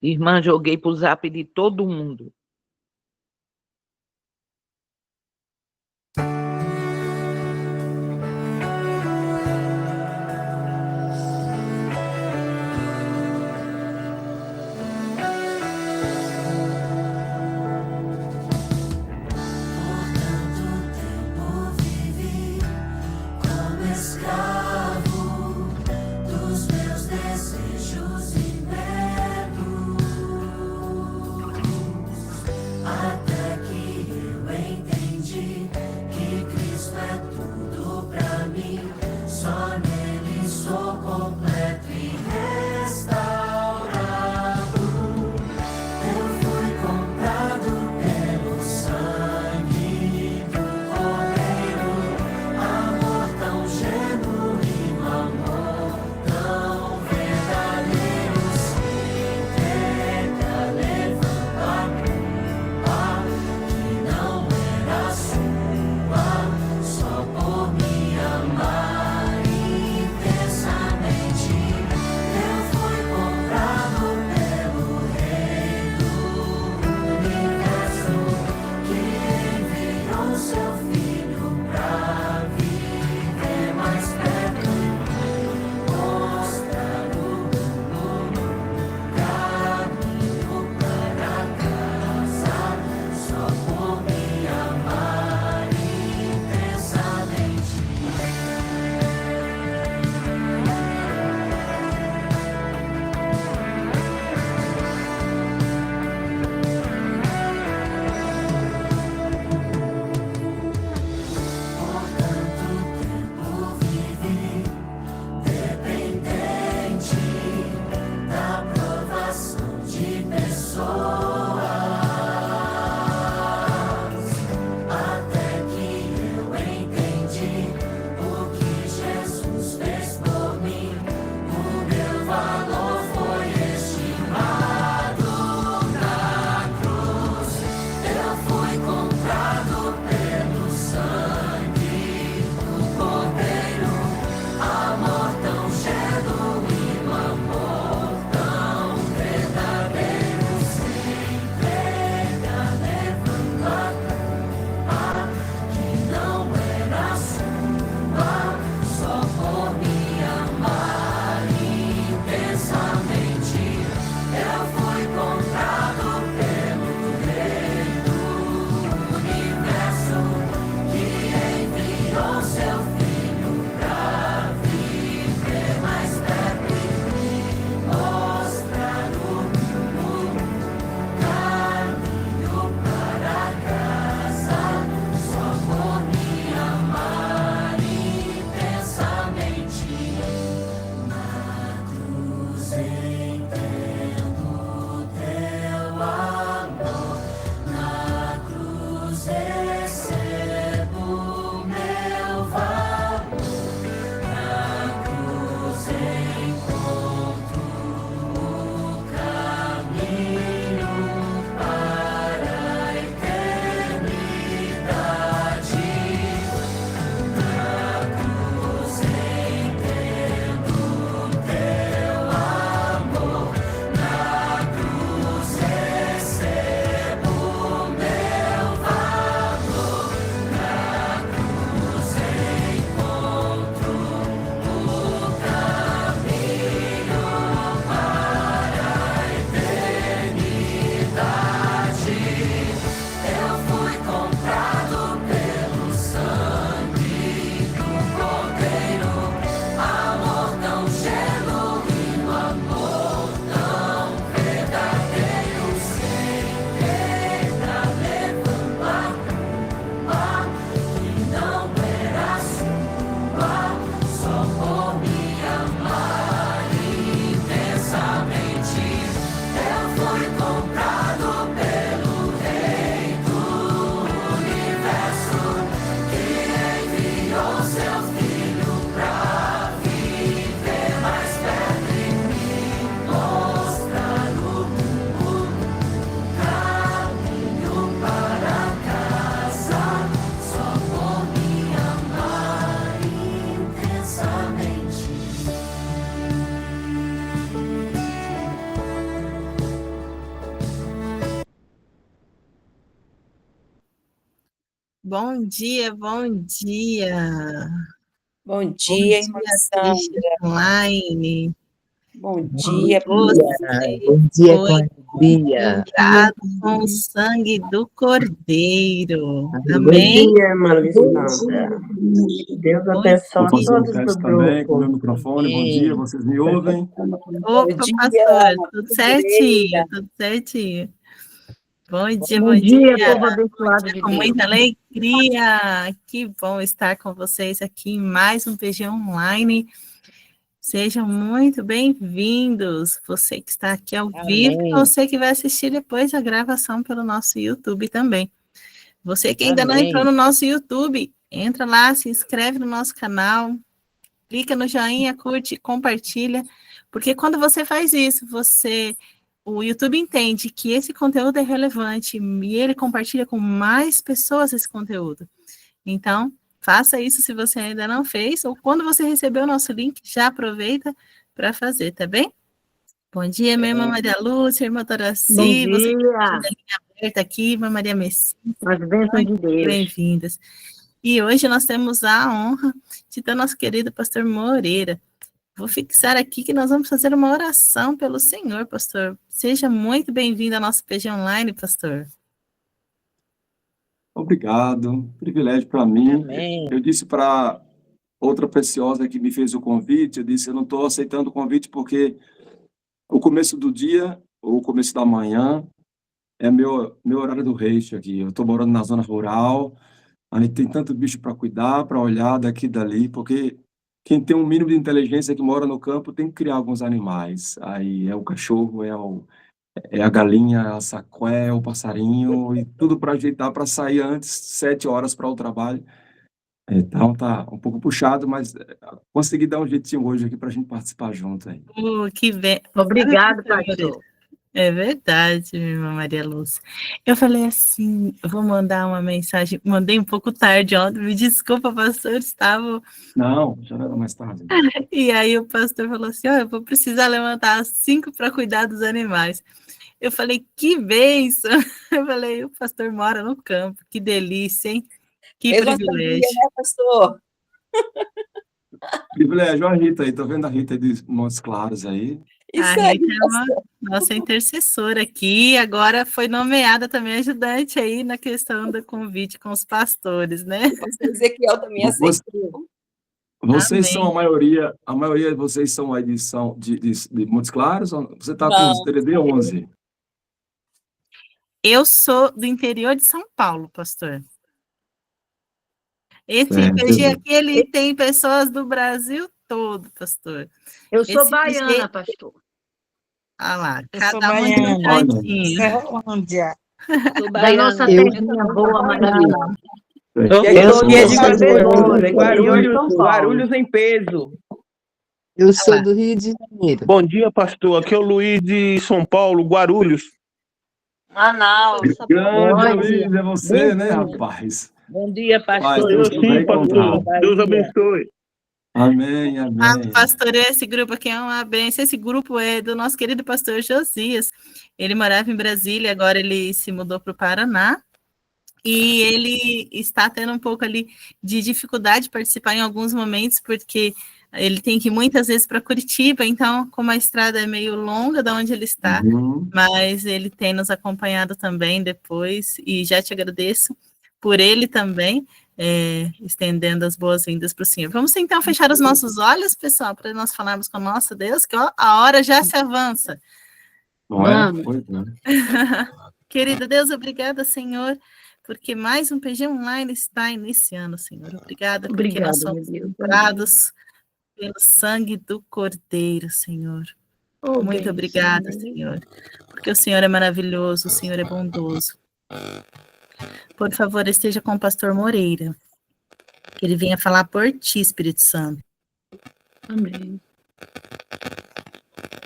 Irmã, joguei pro zap de todo mundo. bom dia, bom dia. Bom dia, irmã Sandra. Online. Bom dia, Bom dia com alegria. Com o sangue do Cordeiro. Amém? Bom dia, irmã Sandra. Deus abençoe todos todos do do também, com o meu grupo. microfone. Bom dia, vocês me ouvem? Opa, pastor, tudo certinho, tudo certinho. Bom dia, bom dia, povo abençoado de Deus. Com muita alegria. Que bom estar com vocês aqui em mais um PG Online. Sejam muito bem-vindos. Você que está aqui ao vivo, você que vai assistir depois a gravação pelo nosso YouTube também. Você que ainda não entrou no nosso YouTube, entra lá, se inscreve no nosso canal, clica no joinha, curte, compartilha, porque quando você faz isso, o YouTube entende que esse conteúdo é relevante e ele compartilha com mais pessoas esse conteúdo. Então, faça isso se você ainda não fez, ou quando você receber o nosso link, já aproveita para fazer, tá bem? Bom dia, minha irmã Maria Lúcia, irmã Doraci. Bom dia. Você que está na linha aberta aqui, irmã Maria Messi. As bênçãos de Deus. Bem-vindas. E hoje nós temos a honra de ter nosso querido pastor Moreira. Vou fixar aqui que nós vamos fazer uma oração pelo Senhor, pastor. Seja muito bem-vindo ao nosso PG Online, pastor. Obrigado, privilégio para mim. Amém. Eu disse para outra preciosa que me fez o convite, eu disse, eu não estou aceitando o convite porque o começo do dia, ou o começo da manhã, é meu horário do reis aqui. Eu estou morando na zona rural, a gente tem tanto bicho para cuidar, para olhar daqui e dali, porque quem tem um mínimo de inteligência que mora no campo tem que criar alguns animais. Aí é o cachorro, é a galinha, a sacué, o passarinho, e tudo para ajeitar para sair antes, 7 horas para o trabalho. Então tá um pouco puxado, mas consegui dar um jeitinho hoje aqui para a gente participar junto aí. Que bem. Obrigado, pastor. É verdade, minha irmã Maria Lúcia. Eu falei assim, eu vou mandar uma mensagem, mandei um pouco tarde ontem, me desculpa, pastor, estava... Não, já era mais tarde. E aí o pastor falou assim, eu vou precisar levantar às 5 para cuidar dos animais. Eu falei, que bênção! Eu falei, o pastor mora no campo, que delícia, hein? Que privilégio. Né, pastor? Privilégio, a Rita aí, tô vendo a Rita de Montes Claros aí. Isso a Rita é uma nossa intercessora aqui, agora foi nomeada também ajudante aí na questão do convite com os pastores, né? O Ezequiel também aceitou. Vocês são a maioria de vocês são a edição de Montes Claros, ou você está com os TDD 11? Eu sou do interior de São Paulo, pastor. Esse PG aqui, ele tem pessoas do Brasil todo, pastor. Eu sou baiana, pastor. Ah lá, cada um de um cantinho. Sou baiana. Da nossa terrinha boa, maravilhosa. Eu sou de Guarulhos em peso. Eu sou do Rio de Janeiro. Bom dia, pastor. Aqui é o Luiz de São Paulo, Guarulhos. Manaus. Grande Luiz, é você, né, rapaz? Bom dia, pastor. Eu sim, pastor. Deus abençoe. Amém, amém. Pastor, esse grupo aqui é uma bênção. Esse grupo é do nosso querido pastor Josias. Ele morava em Brasília, agora ele se mudou para o Paraná. E ele está tendo um pouco ali de dificuldade de participar em alguns momentos, porque ele tem que ir muitas vezes para Curitiba, então, como a estrada é meio longa de onde ele está, mas ele tem nos acompanhado também depois, e já te agradeço por ele também, estendendo as boas-vindas para o Senhor. Vamos então fechar os nossos olhos, pessoal, para nós falarmos com o nosso Deus, que ó, a hora já se avança. Vamos. Querido Deus, obrigada, Senhor, porque mais um PG Online está iniciando, Senhor. Obrigada, porque nós somos comprados pelo sangue do Cordeiro, Senhor. Muito obrigada, Senhor, porque o Senhor é maravilhoso, o Senhor é bondoso. Por favor, esteja com o pastor Moreira, que ele venha falar por ti, Espírito Santo. Amém.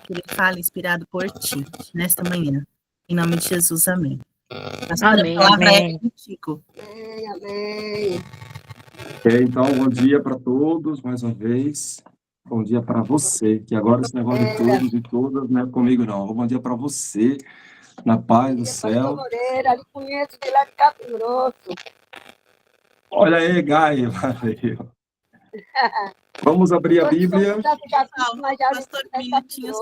Que ele fale inspirado por ti, nesta manhã. Em nome de Jesus, amém. Amém. A palavra amém. é contigo. Amém. Então, bom dia para todos, mais uma vez. Bom dia para você, que agora esse negócio de todos e todas não é comigo, não. Bom dia para você, na paz do céu. Moreira, lhe conheço de lá de Capim Grosso. Olha aí, Gai, valeu. Vamos abrir a Bíblia. Pastor, minutinhos.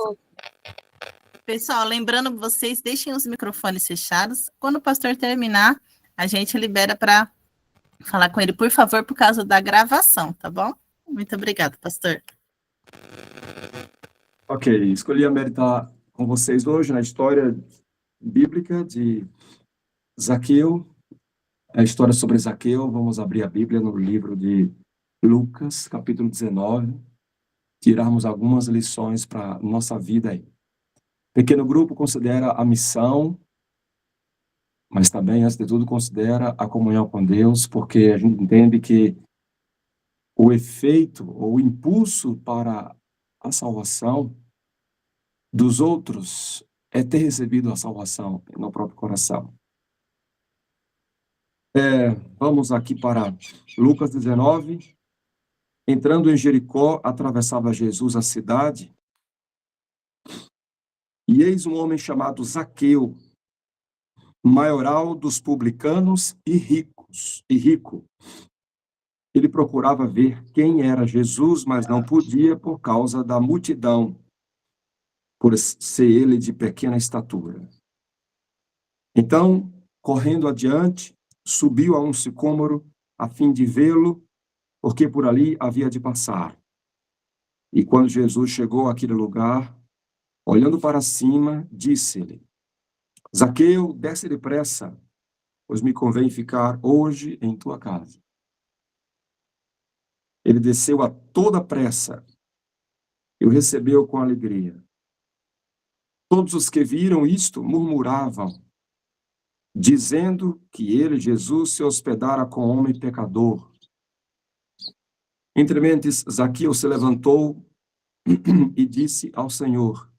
Pessoal, lembrando vocês, deixem os microfones fechados. Quando o pastor terminar, a gente libera para falar com ele, por favor, por causa da gravação, tá bom? Muito obrigada, pastor. Ok, escolhi a meditar com vocês hoje na história bíblica de Zaqueu. É a história sobre Zaqueu. Vamos abrir a Bíblia no livro de Lucas, capítulo 19. Tirarmos algumas lições para nossa vida aí. Pequeno grupo considera a missão, mas também, antes de tudo, considera a comunhão com Deus, porque a gente entende que o efeito ou o impulso para a salvação dos outros é ter recebido a salvação no próprio coração. Vamos aqui para Lucas 19. Entrando em Jericó, atravessava Jesus a cidade, e eis um homem chamado Zaqueu, maioral dos publicanos e rico. Ele procurava ver quem era Jesus, mas não podia por causa da multidão, por ser ele de pequena estatura. Então, correndo adiante, subiu a um sicômoro a fim de vê-lo, porque por ali havia de passar. E quando Jesus chegou àquele lugar, olhando para cima, disse-lhe: Zaqueu, desce depressa, pois me convém ficar hoje em tua casa. Ele desceu a toda pressa e o recebeu com alegria. Todos os que viram isto murmuravam, dizendo que ele, Jesus, se hospedara com homem pecador. Entre mentes, Zaqueu se levantou e disse ao Senhor: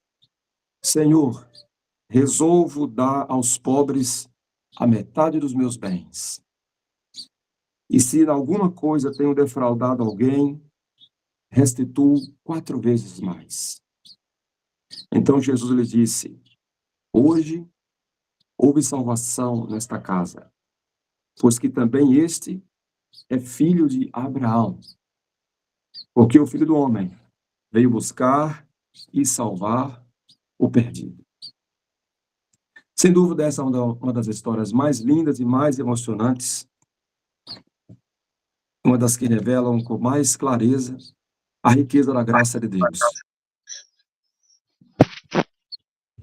Senhor, resolvo dar aos pobres a metade dos meus bens. E se em alguma coisa tenho defraudado alguém, restituo 4 vezes mais. Então Jesus lhe disse: Hoje houve salvação nesta casa, pois que também este é filho de Abraão. Porque o Filho do Homem veio buscar e salvar o perdido. Sem dúvida, essa é uma das histórias mais lindas e mais emocionantes, uma das que revelam com mais clareza a riqueza da graça de Deus.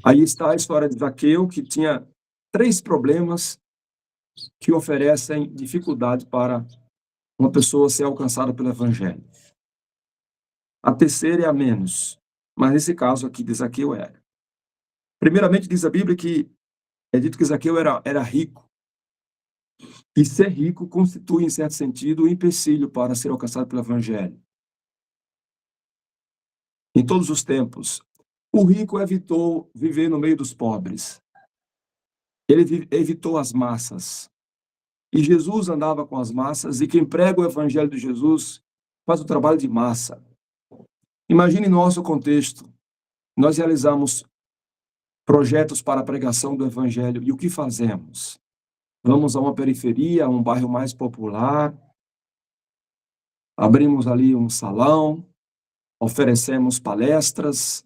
Aí está a história de Zaqueu, que tinha 3 problemas que oferecem dificuldade para uma pessoa ser alcançada pelo Evangelho. A terceira é a menos, mas nesse caso aqui de Zaqueu era. Primeiramente, diz a Bíblia que é dito que Zaqueu era rico. E ser rico constitui, em certo sentido, um empecilho para ser alcançado pelo Evangelho. Em todos os tempos, o rico evitou viver no meio dos pobres. Ele evitou as massas. E Jesus andava com as massas, e quem prega o Evangelho de Jesus faz o trabalho de massa. Imagine nosso contexto. Nós realizamos projetos para a pregação do Evangelho, e o que fazemos? Vamos a uma periferia, a um bairro mais popular, abrimos ali um salão, oferecemos palestras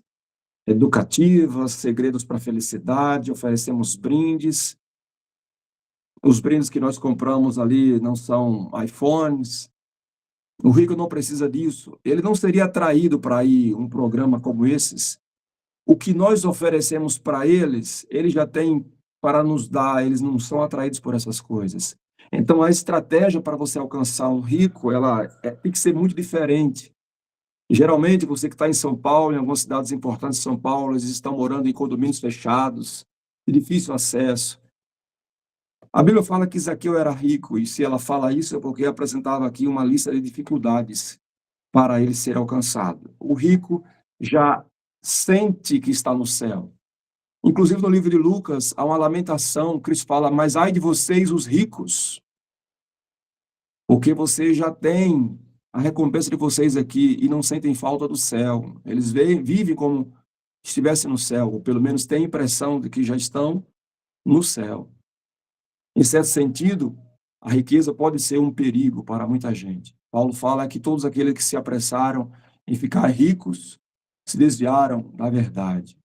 educativas, segredos para a felicidade, oferecemos brindes. Os brindes que nós compramos ali não são iPhones. O rico não precisa disso. Ele não seria atraído para ir um programa como esses. O que nós oferecemos para eles, eles já têm para nos dar, eles não são atraídos por essas coisas. Então, a estratégia para você alcançar um rico, tem que ser muito diferente. Geralmente, você que está em São Paulo, em algumas cidades importantes de São Paulo, eles estão morando em condomínios fechados, de difícil acesso. A Bíblia fala que Zaqueu era rico, e se ela fala isso é porque apresentava aqui uma lista de dificuldades para ele ser alcançado. O rico já sente que está no céu. Inclusive, no livro de Lucas, há uma lamentação. Cristo fala: mas ai de vocês, os ricos, porque vocês já têm a recompensa de vocês aqui e não sentem falta do céu. Eles vivem como se estivessem no céu, ou pelo menos têm a impressão de que já estão no céu. Em certo sentido, a riqueza pode ser um perigo para muita gente. Paulo fala que todos aqueles que se apressaram em ficar ricos se desviaram da verdade.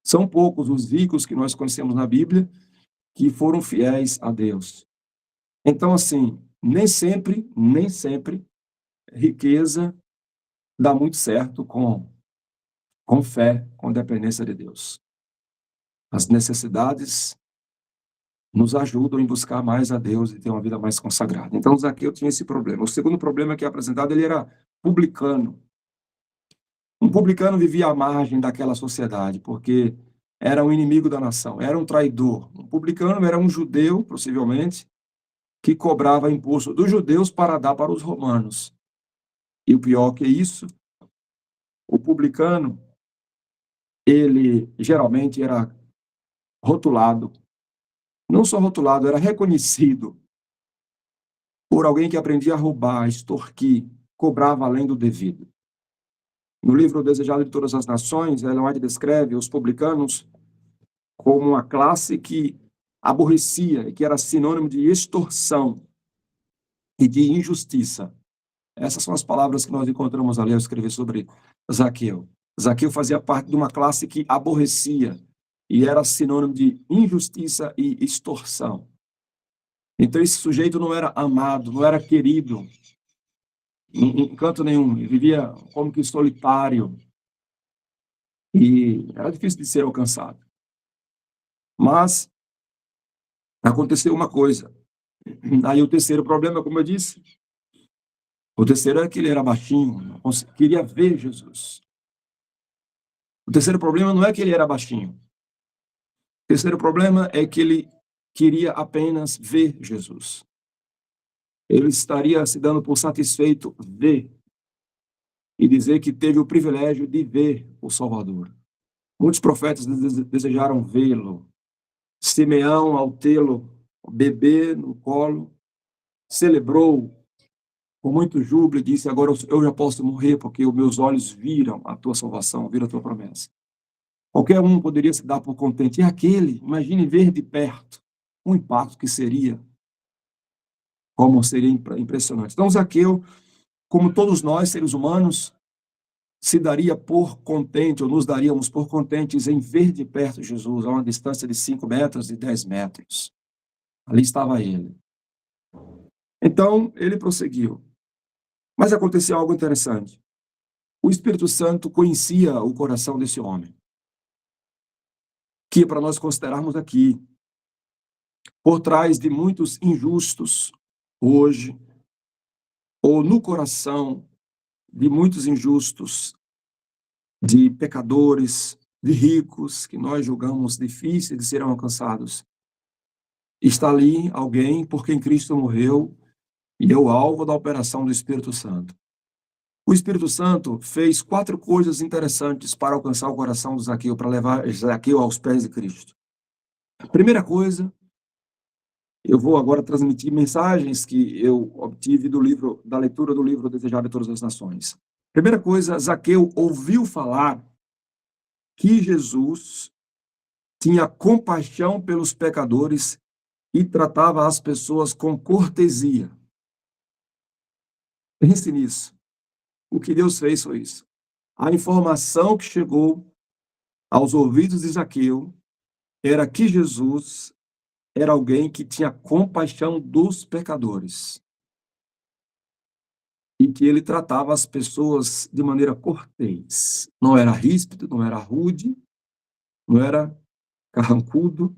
São poucos os ricos que nós conhecemos na Bíblia que foram fiéis a Deus. Então, assim, nem sempre riqueza dá muito certo com fé, com dependência de Deus. As necessidades nos ajudam em buscar mais a Deus e ter uma vida mais consagrada. Então, Zaqueu tinha esse problema. O segundo problema que é apresentado, ele era publicano. Um publicano vivia à margem daquela sociedade, porque era um inimigo da nação, era um traidor. Um publicano era um judeu, possivelmente, que cobrava imposto dos judeus para dar para os romanos. E o pior que isso, o publicano, ele geralmente era rotulado, não só rotulado, era reconhecido por alguém que aprendia a roubar, a extorquir, cobrava além do devido. No livro O Desejado de Todas as Nações, Ellen White descreve os publicanos como uma classe que aborrecia e que era sinônimo de extorsão e de injustiça. Essas são as palavras que nós encontramos ali ao escrever sobre Zaqueu. Zaqueu fazia parte de uma classe que aborrecia e era sinônimo de injustiça e extorsão. Então esse sujeito não era amado, não era querido em canto nenhum, ele vivia como que solitário e era difícil de ser alcançado. Mas aconteceu uma coisa. Aí o terceiro problema, como eu disse, o terceiro é que ele era baixinho, não queria ver Jesus. O terceiro problema não é que ele era baixinho. O terceiro problema é que ele queria apenas ver Jesus. Ele estaria se dando por satisfeito ver e dizer que teve o privilégio de ver o Salvador. Muitos profetas desejaram vê-lo. Simeão, ao tê-lo bebê no colo, celebrou com muito júbilo e disse: agora eu já posso morrer porque os meus olhos viram a tua salvação, viram a tua promessa. Qualquer um poderia se dar por contente. E aquele, imagine ver de perto o impacto que seria, como seria impressionante. Então, Zaqueu, como todos nós, seres humanos, se daria por contente, ou nos daríamos por contentes em ver de perto Jesus, a uma distância de 5 metros e 10 metros. Ali estava ele. Então, ele prosseguiu. Mas aconteceu algo interessante. O Espírito Santo conhecia o coração desse homem, que para nós considerarmos aqui, por trás de muitos injustos hoje, ou no coração de muitos injustos, de pecadores, de ricos, que nós julgamos difíceis de serem alcançados, está ali alguém por quem Cristo morreu e é o alvo da operação do Espírito Santo. O Espírito Santo fez 4 coisas interessantes para alcançar o coração de Zaqueu, para levar Zaqueu aos pés de Cristo. A primeira coisa, eu vou agora transmitir mensagens que eu obtive da leitura do livro Desejado de Todas as Nações. Primeira coisa, Zaqueu ouviu falar que Jesus tinha compaixão pelos pecadores e tratava as pessoas com cortesia. Pense nisso. O que Deus fez foi isso. A informação que chegou aos ouvidos de Zaqueu era que Jesus era alguém que tinha compaixão dos pecadores e que ele tratava as pessoas de maneira cortês. Não era ríspido, não era rude, não era carrancudo,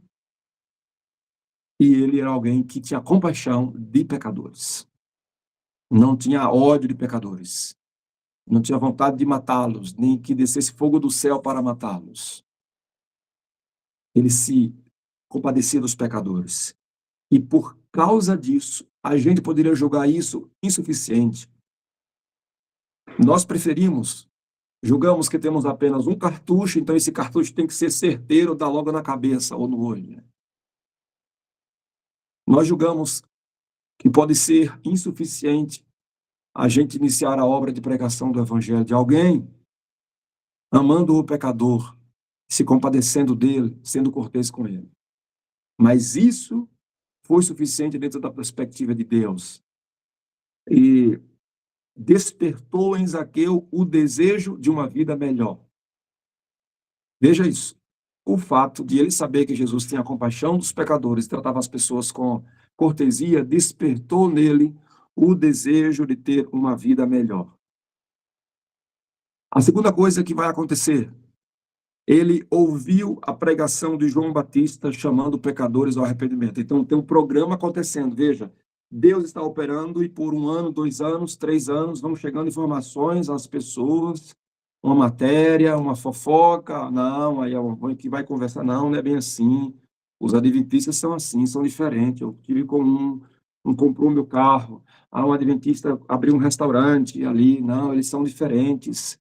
e ele era alguém que tinha compaixão de pecadores. Não tinha ódio de pecadores. Não tinha vontade de matá-los, nem que descesse fogo do céu para matá-los. Ele se compadecia dos pecadores. E por causa disso, a gente poderia julgar isso insuficiente. Nós julgamos que temos apenas um cartucho, então esse cartucho tem que ser certeiro, dar logo na cabeça ou no olho. Nós julgamos que pode ser insuficiente a gente iniciar a obra de pregação do Evangelho de alguém, amando o pecador, se compadecendo dele, sendo cortês com ele. Mas isso foi suficiente dentro da perspectiva de Deus. E despertou em Zaqueu o desejo de uma vida melhor. Veja isso. O fato de ele saber que Jesus tinha compaixão dos pecadores, tratava as pessoas com cortesia, despertou nele o desejo de ter uma vida melhor. A segunda coisa que vai acontecer, ele ouviu a pregação de João Batista chamando pecadores ao arrependimento. Então tem um programa acontecendo, veja, Deus está operando e por 1 ano, 2 anos, 3 anos, vão chegando informações às pessoas, uma matéria, uma fofoca, não, aí alguém que vai conversar, não é bem assim, os adventistas são assim, são diferentes, eu tive com um comprou meu carro, um adventista abriu um restaurante ali, não, eles são diferentes,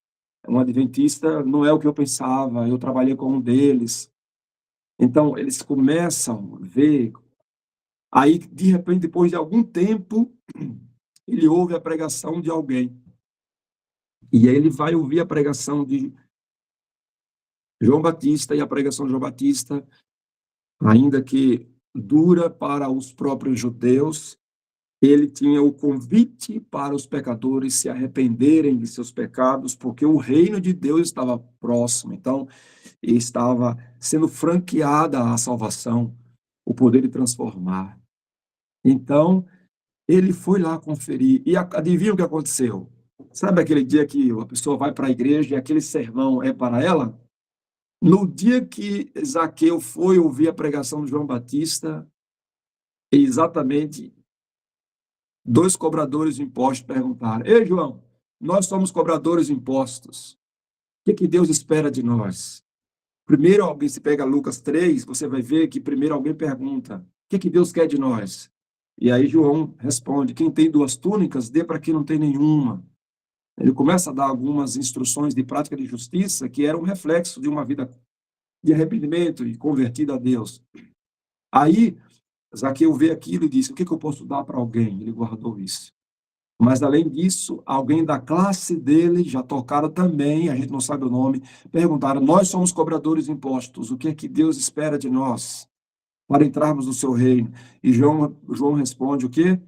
um adventista não é o que eu pensava, eu trabalhei com um deles. Então, eles começam a ver, aí, de repente, depois de algum tempo, ele ouve a pregação de alguém. E aí ele vai ouvir a pregação de João Batista, e a pregação de João Batista, ainda que dura para os próprios judeus, ele tinha o convite para os pecadores se arrependerem de seus pecados, porque o reino de Deus estava próximo. Então, estava sendo franqueada a salvação, o poder de transformar. Então, ele foi lá conferir. E adivinha o que aconteceu? Sabe aquele dia que a pessoa vai para a igreja e aquele sermão é para ela? No dia que Zaqueu foi ouvir a pregação de João Batista, exatamente 2 cobradores de impostos perguntaram: ei, João, nós somos cobradores de impostos. O que Deus espera de nós? Primeiro, alguém se pega Lucas 3, você vai ver que primeiro alguém pergunta: o que Deus quer de nós? E aí João responde: quem tem 2 túnicas, dê para quem não tem nenhuma. Ele começa a dar algumas instruções de prática de justiça que eram um reflexo de uma vida de arrependimento e convertida a Deus. Aí Zaqueu vê aquilo e disse: o que eu posso dar para alguém? Ele guardou isso. Mas, além disso, alguém da classe dele, já tocaram também, a gente não sabe o nome, perguntaram: nós somos cobradores de impostos, o que é que Deus espera de nós para entrarmos no seu reino? E João responde o quê?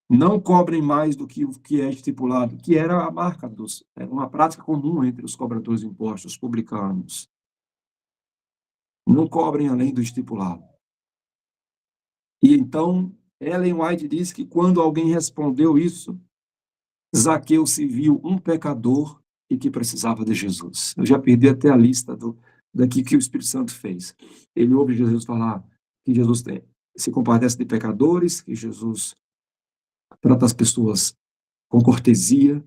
Não cobrem mais do que o que é estipulado, que era a marca era uma prática comum entre os cobradores de impostos, os publicanos. Não cobrem além do estipulado. E então, Ellen White diz que quando alguém respondeu isso, Zaqueu se viu um pecador e que precisava de Jesus. Eu já perdi até a lista daqui que o Espírito Santo fez. Ele ouve Jesus falar que Jesus se compadece de pecadores, que Jesus trata as pessoas com cortesia.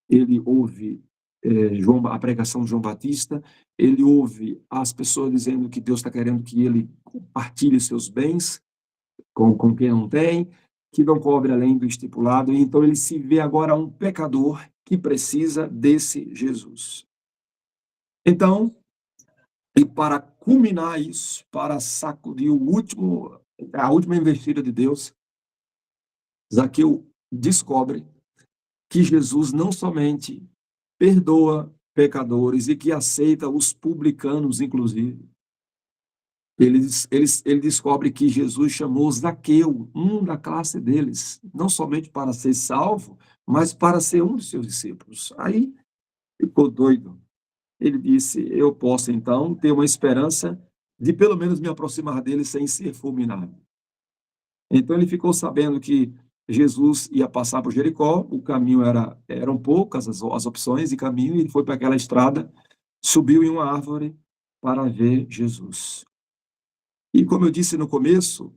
Ele ouve a pregação de João Batista, ele ouve as pessoas dizendo que Deus está querendo que ele compartilhe seus bens com quem não tem, que não cobre além do estipulado, e então ele se vê agora um pecador que precisa desse Jesus. Então, e para culminar isso, para sacudir a última investida de Deus, Zaqueu descobre que Jesus não somente perdoa pecadores e que aceita os publicanos, inclusive. Ele descobre que Jesus chamou Zaqueu, um da classe deles, não somente para ser salvo, mas para ser um dos seus discípulos. Aí ficou doido. Ele disse: eu posso então ter uma esperança de pelo menos me aproximar dele sem ser fulminado. Então ele ficou sabendo que Jesus ia passar por Jericó, o caminho eram poucas as opções de caminho, e ele foi para aquela estrada, subiu em uma árvore para ver Jesus. E como eu disse no começo,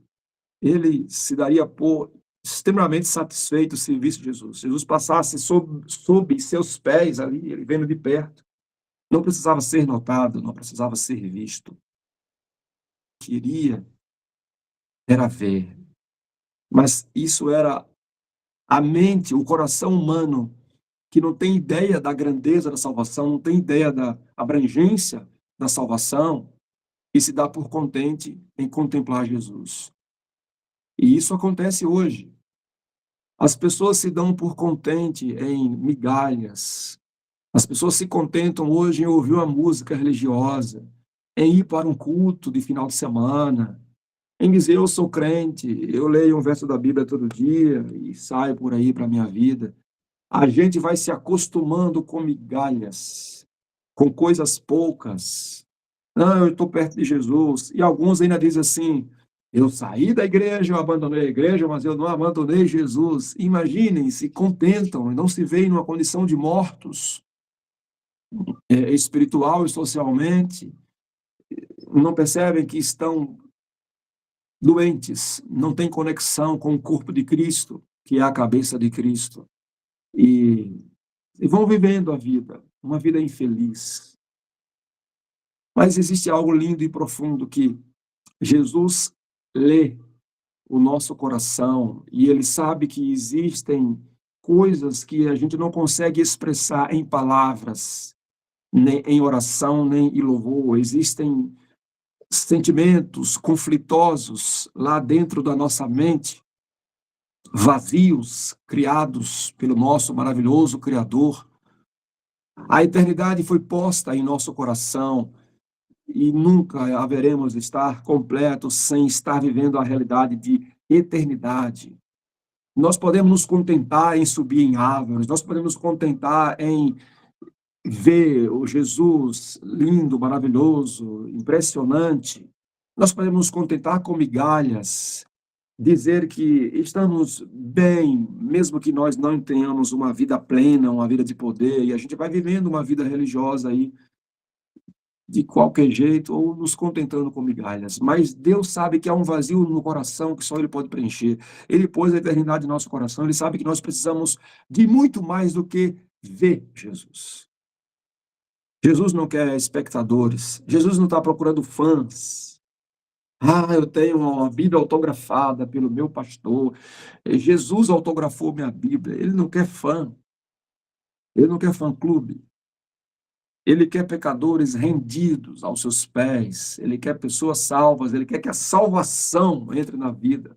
ele se daria por extremamente satisfeito se visse Jesus. Jesus passasse sob seus pés ali, ele vendo de perto. Não precisava ser notado, não precisava ser visto. Queria era ver. Mas isso era a mente, o coração humano, que não tem ideia da grandeza da salvação, não tem ideia da abrangência da salvação, e se dá por contente em contemplar Jesus. E isso acontece hoje. As pessoas se dão por contente em migalhas. As pessoas se contentam hoje em ouvir uma música religiosa, em ir para um culto de final de semana, em dizer eu sou crente, eu leio um verso da Bíblia todo dia e saio por aí para a minha vida. A gente vai se acostumando com migalhas, com coisas poucas. Não, eu estou perto de Jesus. E alguns ainda dizem assim, eu saí da igreja, eu abandonei a igreja, mas eu não abandonei Jesus. Imaginem, se contentam e não se veem numa condição de mortos, espiritual e socialmente. Não percebem que estão doentes, não têm conexão com o corpo de Cristo, que é a cabeça de Cristo. E vão vivendo a vida, uma vida infeliz. Mas existe algo lindo e profundo que Jesus lê o nosso coração e ele sabe que existem coisas que a gente não consegue expressar em palavras, nem em oração, nem em louvor. Existem sentimentos conflitosos lá dentro da nossa mente, vazios, criados pelo nosso maravilhoso Criador. A eternidade foi posta em nosso coração e nunca haveremos de estar completos sem estar vivendo a realidade de eternidade. Nós podemos nos contentar em subir em árvores, nós podemos nos contentar em ver o Jesus lindo, maravilhoso, impressionante. Nós podemos nos contentar com migalhas, dizer que estamos bem, mesmo que nós não tenhamos uma vida plena, uma vida de poder, e a gente vai vivendo uma vida religiosa aí, de qualquer jeito, ou nos contentando com migalhas. Mas Deus sabe que há um vazio no coração que só Ele pode preencher. Ele pôs a eternidade no nosso coração, Ele sabe que nós precisamos de muito mais do que ver Jesus. Jesus não quer espectadores, Jesus não está procurando fãs. Eu tenho uma Bíblia autografada pelo meu pastor, Jesus autografou minha Bíblia. Ele não quer fã, ele não quer fã-clube. Ele quer pecadores rendidos aos seus pés, ele quer pessoas salvas, ele quer que a salvação entre na vida.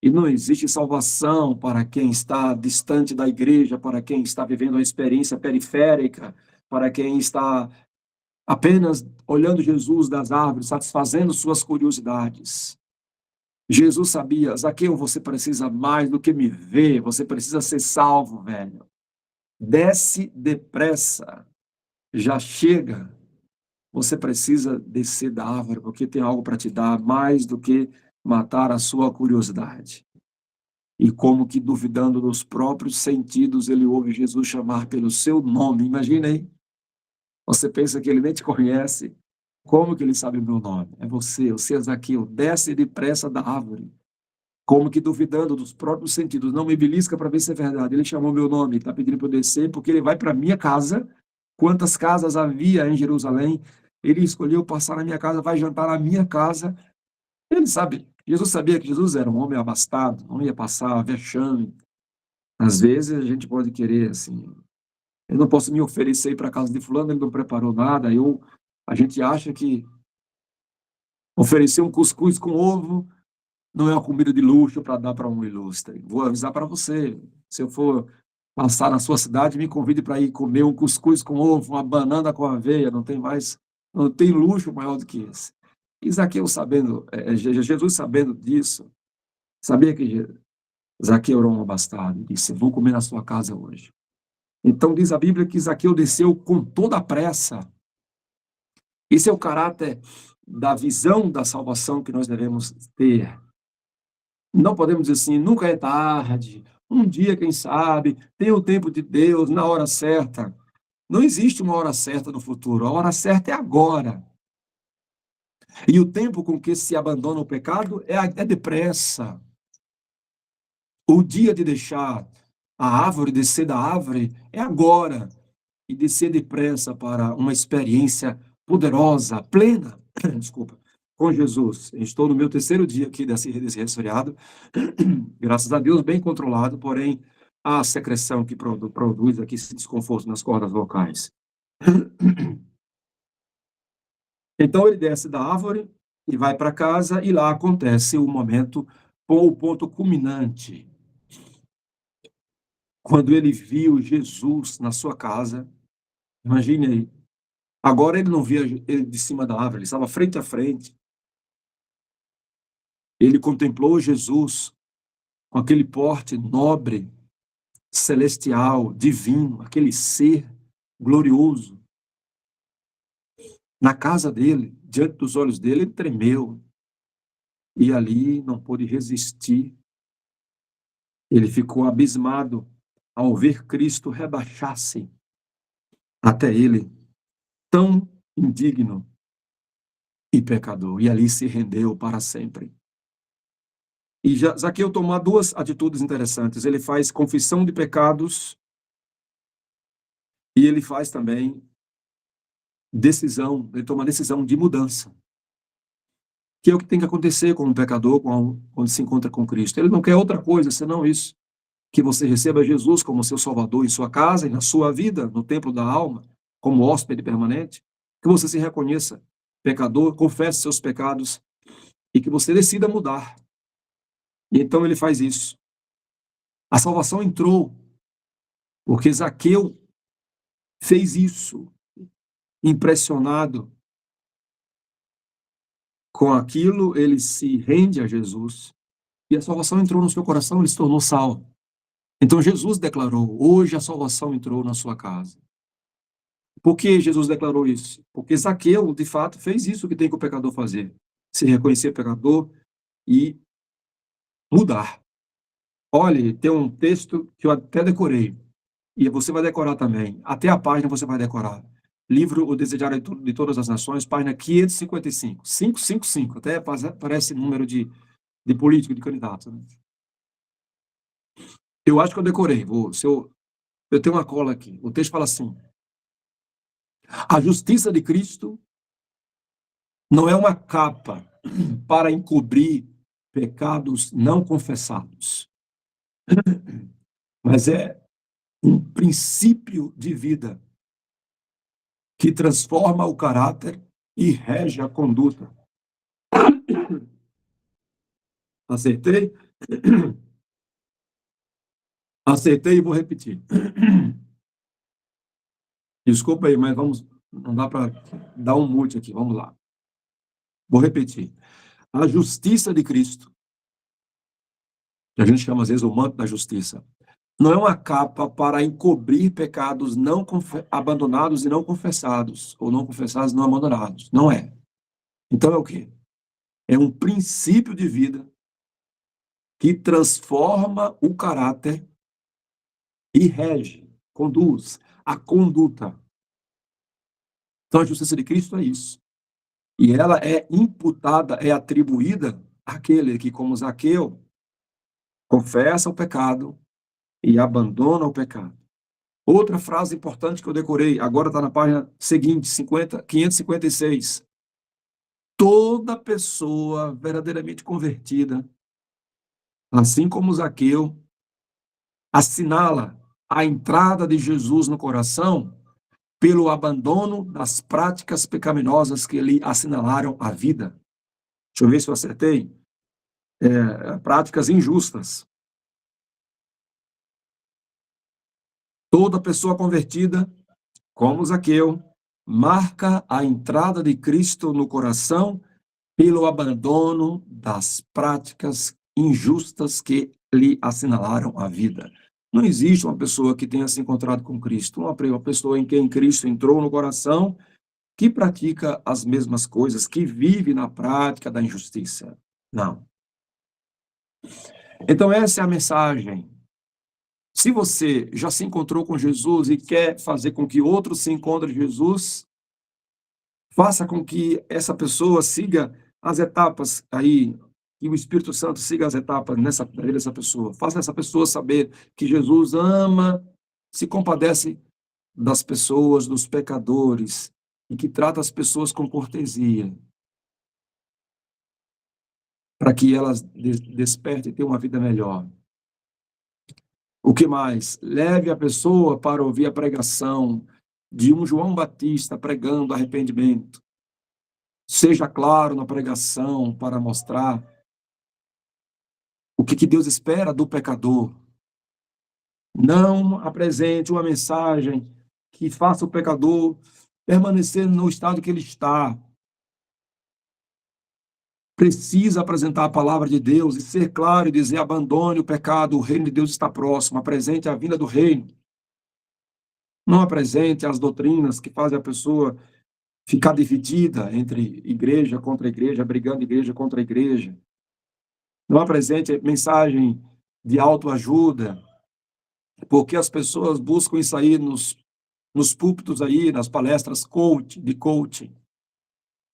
E não existe salvação para quem está distante da igreja, para quem está vivendo uma experiência periférica, para quem está apenas olhando Jesus das árvores, satisfazendo suas curiosidades. Jesus sabia, Zaqueu, você precisa mais do que me ver, você precisa ser salvo, velho. Desce depressa, já chega. Você precisa descer da árvore, porque tem algo para te dar mais do que matar a sua curiosidade. E como que duvidando dos próprios sentidos, ele ouve Jesus chamar pelo seu nome. Imagina aí. Você pensa que ele nem te conhece. Como que ele sabe o meu nome? É você é Zaqueu. Desce depressa da árvore. Como que duvidando dos próprios sentidos. Não me belisca para ver se é verdade. Ele chamou meu nome, está pedindo para eu descer, porque ele vai para a minha casa. Quantas casas havia em Jerusalém? Ele escolheu passar na minha casa, vai jantar na minha casa. Ele sabe. Jesus sabia que Jesus era um homem abastado, não ia passar vexame. Às vezes a gente pode querer assim, eu não posso me oferecer para a casa de fulano, ele não preparou nada. A gente acha que oferecer um cuscuz com ovo não é uma comida de luxo para dar para um ilustre. Vou avisar para você, se eu for passar na sua cidade, me convide para ir comer um cuscuz com ovo, uma banana com aveia, não tem luxo maior do que esse. E Zaqueu sabendo, Jesus sabendo disso, sabia que Zaqueu era um abastado, e disse, vou comer na sua casa hoje. Então diz a Bíblia que Zaqueu desceu com toda a pressa. Esse é o caráter da visão da salvação que nós devemos ter. Não podemos dizer assim, nunca é tarde, um dia, quem sabe, tem o tempo de Deus, na hora certa. Não existe uma hora certa no futuro, a hora certa é agora. E o tempo com que se abandona o pecado é depressa. O dia de deixar a árvore, descer da árvore, é agora. E descer depressa para uma experiência poderosa, plena, com Jesus. Estou no meu 3º dia aqui desse resfriado, graças a Deus, bem controlado, porém, a secreção que produz aqui esse desconforto nas cordas vocais. Então, ele desce da árvore e vai para casa, e lá acontece o momento, o ponto culminante. Quando ele viu Jesus na sua casa, imagine aí, agora ele não via ele de cima da árvore, ele estava frente a frente. Ele contemplou Jesus com aquele porte nobre, celestial, divino, aquele ser glorioso. Na casa dele, diante dos olhos dele, ele tremeu. E ali não pôde resistir. Ele ficou abismado ao ver Cristo rebaixar-se até ele, tão indigno e pecador. E ali se rendeu para sempre. E Zaqueu toma duas atitudes interessantes. Ele faz confissão de pecados e ele faz também decisão, ele toma decisão de mudança. Que é o que tem que acontecer com um pecador quando se encontra com Cristo. Ele não quer outra coisa senão isso. Que você receba Jesus como seu Salvador em sua casa e na sua vida, no templo da alma, como hóspede permanente. Que você se reconheça pecador, confesse seus pecados e que você decida mudar. E então ele faz isso. A salvação entrou porque Zaqueu fez isso, impressionado com aquilo, ele se rende a Jesus e a salvação entrou no seu coração, ele se tornou salvo. Então Jesus declarou: hoje a salvação entrou na sua casa. Por que Jesus declarou isso? Porque Zaqueu, de fato, fez isso que tem que o pecador fazer: se reconhecer pecador e mudar. Olha, tem um texto que eu até decorei, e você vai decorar também, até a página você vai decorar. Livro O Desejar de Todas as Nações, página 555, 555, até parece número de político, de candidato. Né? Eu acho que eu decorei, eu tenho uma cola aqui, o texto fala assim: a justiça de Cristo não é uma capa para encobrir pecados não confessados, mas é um princípio de vida que transforma o caráter e rege a conduta. Acertei? Acertei e vou repetir. Desculpa aí, mas não dá para dar um mute aqui, vamos lá. Vou repetir. A justiça de Cristo, que a gente chama às vezes o manto da justiça, não é uma capa para encobrir pecados não abandonados e não confessados, ou não confessados e não abandonados. Não é. Então é o quê? É um princípio de vida que transforma o caráter e rege, conduz a conduta. Então a justiça de Cristo é isso. E ela é imputada, é atribuída àquele que, como Zaqueu, confessa o pecado e abandona o pecado. Outra frase importante que eu decorei, agora está na página seguinte, 556. Toda pessoa verdadeiramente convertida, assim como Zaqueu, assinala a entrada de Jesus no coração pelo abandono das práticas pecaminosas que lhe assinalaram a vida. Deixa eu ver se eu acertei. Práticas injustas. Toda pessoa convertida, como Zaqueu, marca a entrada de Cristo no coração pelo abandono das práticas injustas que lhe assinalaram a vida. Não existe uma pessoa que tenha se encontrado com Cristo, uma pessoa em quem Cristo entrou no coração, que pratica as mesmas coisas, que vive na prática da injustiça. Não. Então essa é a mensagem. Se você já se encontrou com Jesus e quer fazer com que outros se encontrem com Jesus, faça com que essa pessoa siga as etapas aí, que o Espírito Santo siga as etapas nessa vida dessa pessoa. Faça essa pessoa saber que Jesus ama, se compadece das pessoas, dos pecadores, e que trata as pessoas com cortesia, para que elas despertem e tenham uma vida melhor. O que mais? Leve a pessoa para ouvir a pregação de um João Batista pregando arrependimento. Seja claro na pregação para mostrar o que Deus espera do pecador. Não apresente uma mensagem que faça o pecador permanecer no estado que ele está. precisa apresentar a palavra de Deus e ser claro e dizer: abandone o pecado, o reino de Deus está próximo, apresente a vinda do reino. Não apresente as doutrinas que fazem a pessoa ficar dividida entre igreja contra igreja, brigando igreja contra igreja. Não apresente mensagem de autoajuda, porque as pessoas buscam isso aí nos púlpitos aí, nas palestras de coaching.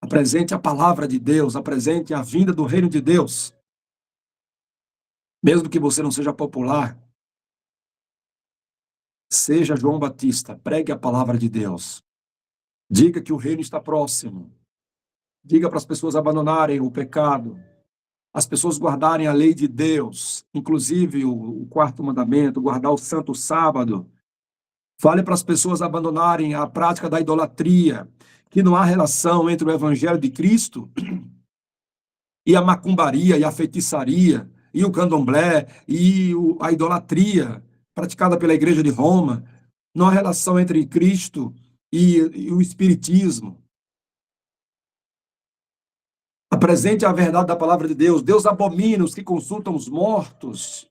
Apresente a palavra de Deus, apresente a vinda do reino de Deus. Mesmo que você não seja popular, seja João Batista, pregue a palavra de Deus. Diga que o reino está próximo. Diga para as pessoas abandonarem o pecado, as pessoas guardarem a lei de Deus, inclusive o quarto mandamento, guardar o santo sábado. Fale para as pessoas abandonarem a prática da idolatria, que não há relação entre o evangelho de Cristo e a macumbaria, e a feitiçaria, e o candomblé, e a idolatria praticada pela Igreja de Roma. Não há relação entre Cristo e o espiritismo. Apresente a verdade da palavra de Deus. Deus abomina os que consultam os mortos.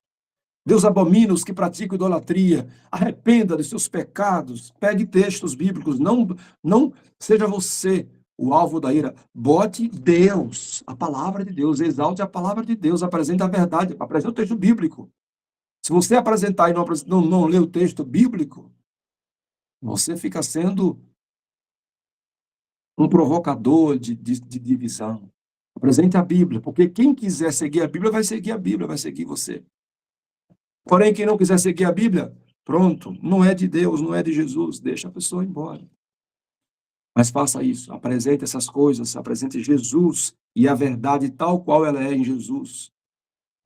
Deus abomina os que praticam idolatria. Arrependa dos seus pecados. Pegue textos bíblicos. Não seja você o alvo da ira. Bote Deus, a palavra de Deus. Exalte a palavra de Deus. Apresente a verdade. Apresente o texto bíblico. Se você apresentar e não ler o texto bíblico, você fica sendo um provocador de divisão. Apresente a Bíblia, porque quem quiser seguir a Bíblia, vai seguir você. Porém, quem não quiser seguir a Bíblia, pronto, não é de Deus, não é de Jesus, deixa a pessoa ir embora. Mas faça isso, apresente essas coisas, apresente Jesus e a verdade tal qual ela é em Jesus,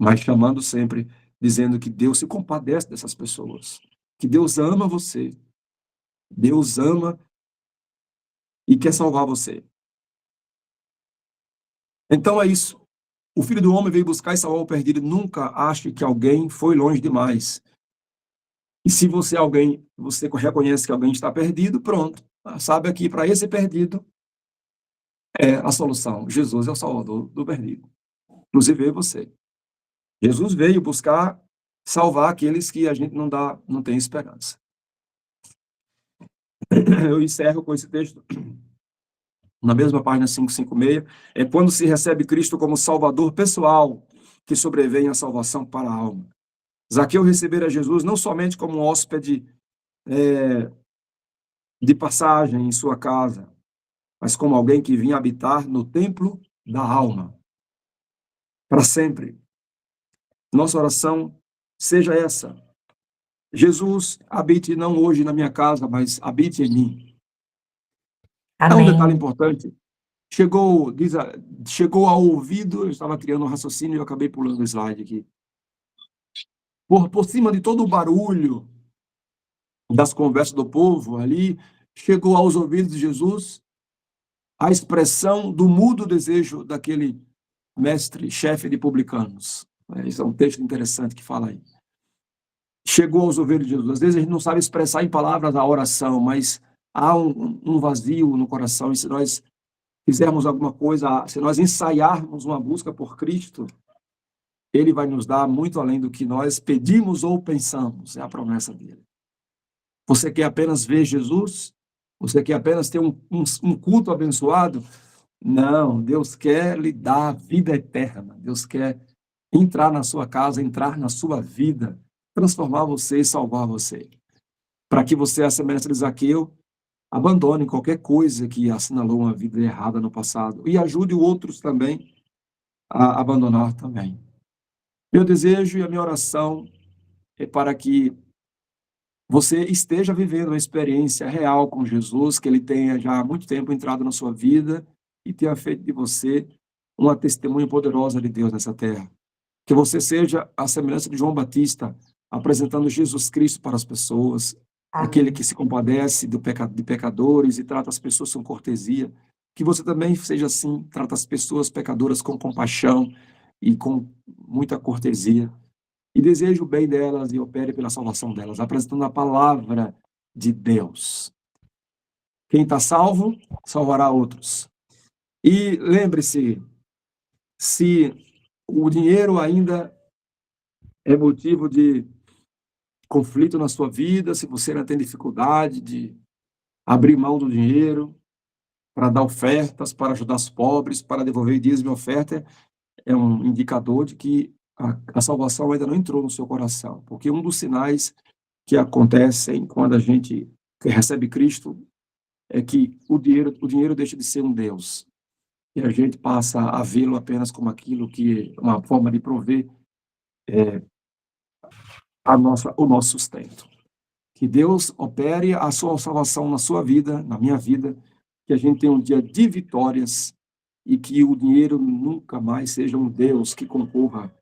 mas chamando sempre, dizendo que Deus se compadece dessas pessoas, que Deus ama você, Deus ama e quer salvar você. Então é isso. O Filho do Homem veio buscar e salvar o perdido. Nunca ache que alguém foi longe demais. E se você reconhece que alguém está perdido, pronto. Sabe que para esse perdido é a solução. Jesus é o salvador do perdido. Inclusive você. Jesus veio buscar salvar aqueles que a gente não tem esperança. Eu encerro com esse texto. Na mesma página 556, é quando se recebe Cristo como Salvador pessoal, que sobrevém a salvação para a alma. Zaqueu recebera Jesus não somente como um hóspede de passagem em sua casa, mas como alguém que vinha habitar no templo da alma, para sempre. Nossa oração seja essa: Jesus, habite não hoje na minha casa, mas habite em mim. Há um detalhe importante. Chegou ao ouvido, eu estava criando um raciocínio e eu acabei pulando o slide aqui. Por cima de todo o barulho das conversas do povo ali, chegou aos ouvidos de Jesus a expressão do mudo desejo daquele mestre, chefe de publicanos. Esse é um texto interessante que fala aí. Chegou aos ouvidos de Jesus. Às vezes a gente não sabe expressar em palavras a oração, mas há um vazio no coração, e se nós fizermos alguma coisa, se nós ensaiarmos uma busca por Cristo, Ele vai nos dar muito além do que nós pedimos ou pensamos, é a promessa dele. Você quer apenas ver Jesus? Você quer apenas ter um culto abençoado? Não, Deus quer lhe dar vida eterna, Deus quer entrar na sua casa, entrar na sua vida, transformar você e salvar você. Para que você, à semelhança de Zaqueu, abandone qualquer coisa que assinalou uma vida errada no passado e ajude outros também a abandonar também. Meu desejo e a minha oração é para que você esteja vivendo uma experiência real com Jesus, que Ele tenha já há muito tempo entrado na sua vida e tenha feito de você uma testemunha poderosa de Deus nessa terra. Que você seja a semelhança de João Batista, apresentando Jesus Cristo para as pessoas, aquele que se compadece de pecadores e trata as pessoas com cortesia. Que você também seja assim, trata as pessoas pecadoras com compaixão e com muita cortesia. E deseje o bem delas e opere pela salvação delas, apresentando a palavra de Deus. Quem está salvo, salvará outros. E lembre-se, Se o dinheiro ainda é motivo de conflito na sua vida, se você ainda tem dificuldade de abrir mão do dinheiro para dar ofertas, para ajudar os pobres, para devolver dízimo e oferta, é um indicador de que a salvação ainda não entrou no seu coração. Porque um dos sinais que acontecem quando a gente recebe Cristo é que o dinheiro deixa de ser um Deus. E a gente passa a vê-lo apenas como aquilo que é uma forma de prover o nosso sustento. Que Deus opere a sua salvação na sua vida, na minha vida, que a gente tenha um dia de vitórias e que o dinheiro nunca mais seja um Deus que concorra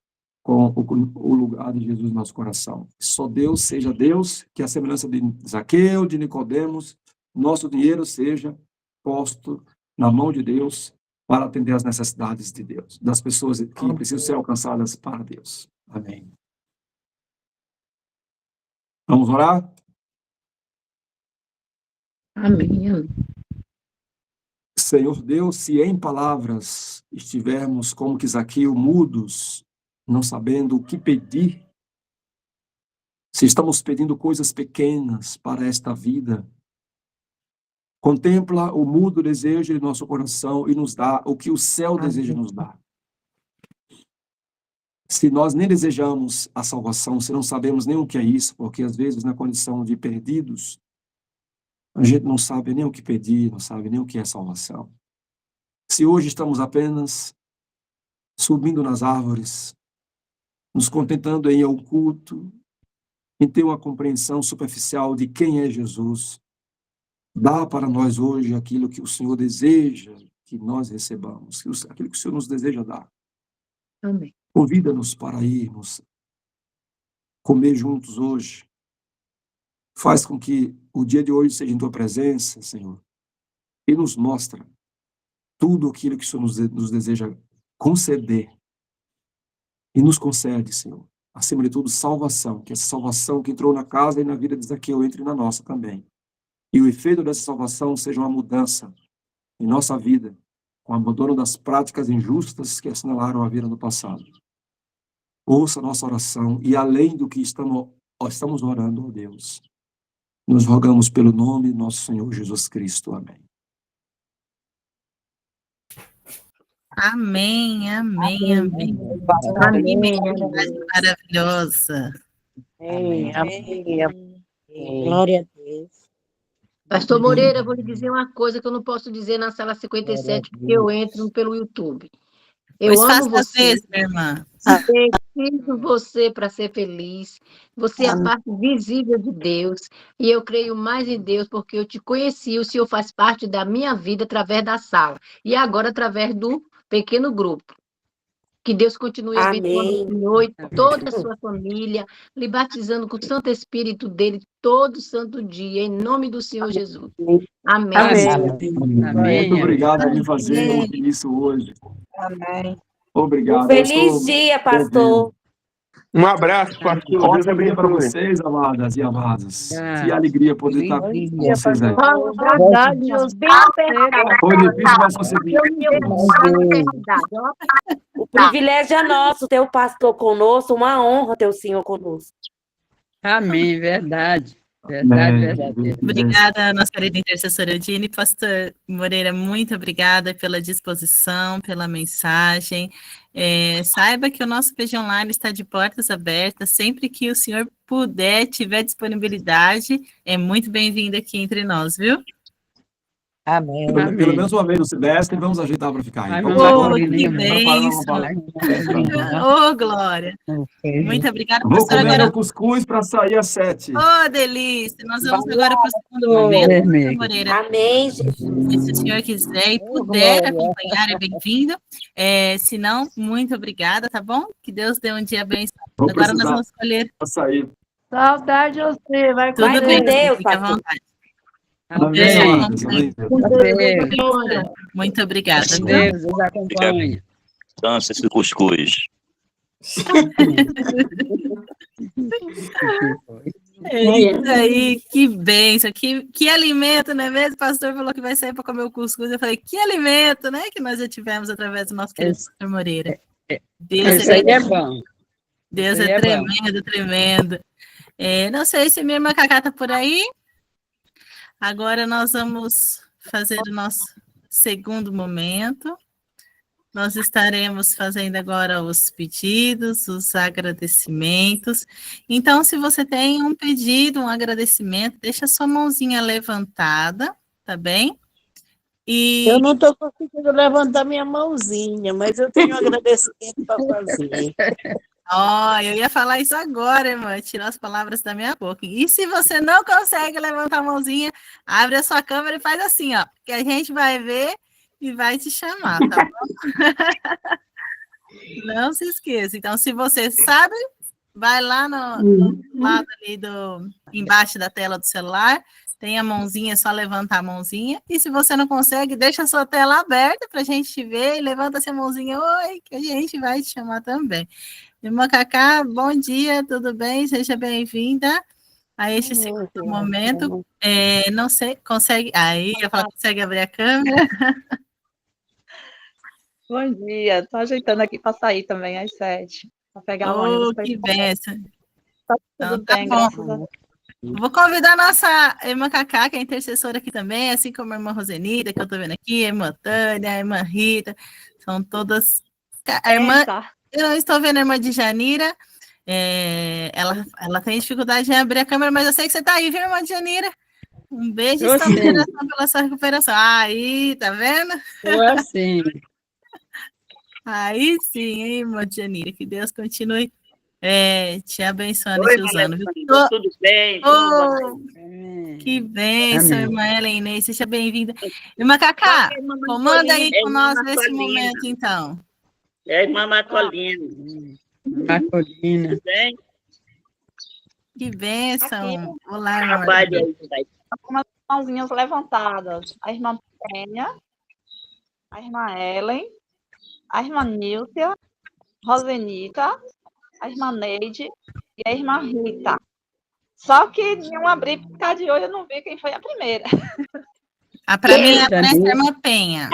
com o lugar de Jesus no nosso coração. Que só Deus seja Deus, que a semelhança de Zaqueu, de Nicodemos, nosso dinheiro seja posto na mão de Deus para atender às necessidades de Deus, das pessoas que precisam ser alcançadas para Deus. Amém. Vamos orar? Amém. Senhor Deus, se em palavras estivermos como que Zaqueu, mudos, não sabendo o que pedir, se estamos pedindo coisas pequenas para esta vida, contempla o mudo desejo de nosso coração e nos dá o que o céu deseja nos dar. Se nós nem desejamos a salvação, se não sabemos nem o que é isso, porque às vezes na condição de perdidos, a gente não sabe nem o que pedir, não sabe nem o que é salvação. Se hoje estamos apenas subindo nas árvores, nos contentando em ir ao culto, em ter uma compreensão superficial de quem é Jesus, dá para nós hoje aquilo que o Senhor deseja que nós recebamos, aquilo que o Senhor nos deseja dar. Amém. Convida-nos para irmos comer juntos hoje. Faz com que o dia de hoje seja em Tua presença, Senhor, e nos mostra tudo aquilo que o Senhor nos deseja conceder. E nos concede, Senhor, acima de tudo, salvação, que essa salvação que entrou na casa e na vida de Zaqueu entre na nossa também. E o efeito dessa salvação seja uma mudança em nossa vida, com o abandono das práticas injustas que assinalaram a vida do passado. Ouça a nossa oração e, além do que estamos orando, ó Deus, nos rogamos pelo nome de nosso Senhor Jesus Cristo. Amém. Amém, amém, amém. Amém. Maravilhosa. Amém. Glória a Deus. Pastor Moreira, eu vou lhe dizer uma coisa que eu não posso dizer na sala 57, porque eu entro pelo YouTube. Eu Pois amo faça às você. vezes, minha irmã. Preciso você para ser feliz. Você é a parte visível de Deus. E eu creio mais em Deus porque eu te conheci. O Senhor faz parte da minha vida através da sala. E agora através do pequeno grupo. Que Deus continue abençoando o Senhor e toda a sua família, lhe batizando com o Santo Espírito dele todo santo dia, em nome do Senhor Jesus. Amém. Amém. Muito obrigado por me fazer isso hoje. Amém. Obrigado. Feliz dia, pastor. Um abraço, pastor. Ótimo dia para vocês, amadas e amados. Que alegria poder estar com vocês aí. Verdade, eu bem apertado. Foi difícil, mas consegui. O privilégio é nosso ter o pastor conosco, uma honra ter o senhor conosco. Amém, verdade. Obrigada, nossa querida intercessora Dini. Pastor Moreira, muito obrigada pela disposição, pela mensagem. Saiba que o nosso PG Online está de portas abertas. Sempre que o senhor puder, tiver disponibilidade, é muito bem-vindo aqui entre nós, viu? Amém. Pelo menos uma vez no semestre, vamos ajeitar para ficar aí. Vamos agora. Que bênção. Ô, Glória. Muito obrigada, Vou pastor. comer Agora... meu cuscuz para sair às 7. Ô, delícia. Nós vamos agora para o segundo momento, pastor Moreira. Amém, Jesus. Se o senhor quiser e puder acompanhar, é bem-vindo. Se não, muito obrigada, tá bom? Que Deus dê um dia abençoado. Agora nós vamos escolher. Sair. Saudade de você, vai Tudo bem, Deus, fique à pastor. vontade. Amém. Muito obrigada. Deus os acompanhe. Dança esse cuscuz. É isso aí, que bênção, que alimento, não é mesmo? O pastor falou que vai sair para comer o cuscuz. Eu falei, que alimento, né? Que nós já tivemos através do nosso querido pastor Moreira. Deus Isso aí é bom. Deus Isso aí é é bom. tremendo, tremendo. Não sei se minha irmã Cacá está por aí. Agora nós vamos fazer o nosso segundo momento. Nós estaremos fazendo agora os pedidos, os agradecimentos. Então, se você tem um pedido, um agradecimento, deixa sua mãozinha levantada, tá bem? Eu não estou conseguindo levantar minha mãozinha, mas eu tenho um agradecimento para fazer. Eu ia falar isso agora, irmã, tirar as palavras da minha boca. E se você não consegue levantar a mãozinha, abre a sua câmera e faz assim, ó, que a gente vai ver e vai te chamar, tá bom? Não se esqueça. Então, se você sabe, vai lá no lado ali embaixo da tela do celular, tem a mãozinha, é só levantar a mãozinha. E se você não consegue, deixa a sua tela aberta para a gente te ver e levanta essa mãozinha, oi, que a gente vai te chamar também. Irmã Cacá, bom dia, tudo bem? Seja bem-vinda a este segundo momento. Não sei, consegue... Aí, eu falo, consegue abrir a câmera? Bom dia, estou ajeitando aqui para sair também às 7, para pegar o ônibus. Que benção. Tá tudo bem, bom. graças a Deus. Vou convidar a nossa irmã Cacá, que é intercessora aqui também, assim como a irmã Rosenita, que eu estou vendo aqui, a irmã Tânia, a irmã Rita, são todas... A irmã... Eu não estou vendo a irmã de Janira, ela tem dificuldade em abrir a câmera, mas eu sei que você está aí, viu, irmã de Janira? Um beijo e estamos oração pela sua recuperação. Aí, tá vendo? Eu assim. Aí sim, hein, irmã de Janira, que Deus continue te abençoando e te usando. Tudo bem? Que bênção, irmã Helena, seja bem-vinda. Irmã Cacá, comanda aí com nós nesse momento, então. É a irmã Marcolina. Marcolina. Bem? Que bênção. Olá, irmã. Trabalho aí, vai. Com as mãozinhas levantadas. A irmã Penha, a irmã Ellen, a irmã Nílcia, Rosenita, a irmã Neide e a irmã Rita. Só que não abri por causa de olho, eu não vi quem foi a primeira. Para mim, aparece a irmã Penha.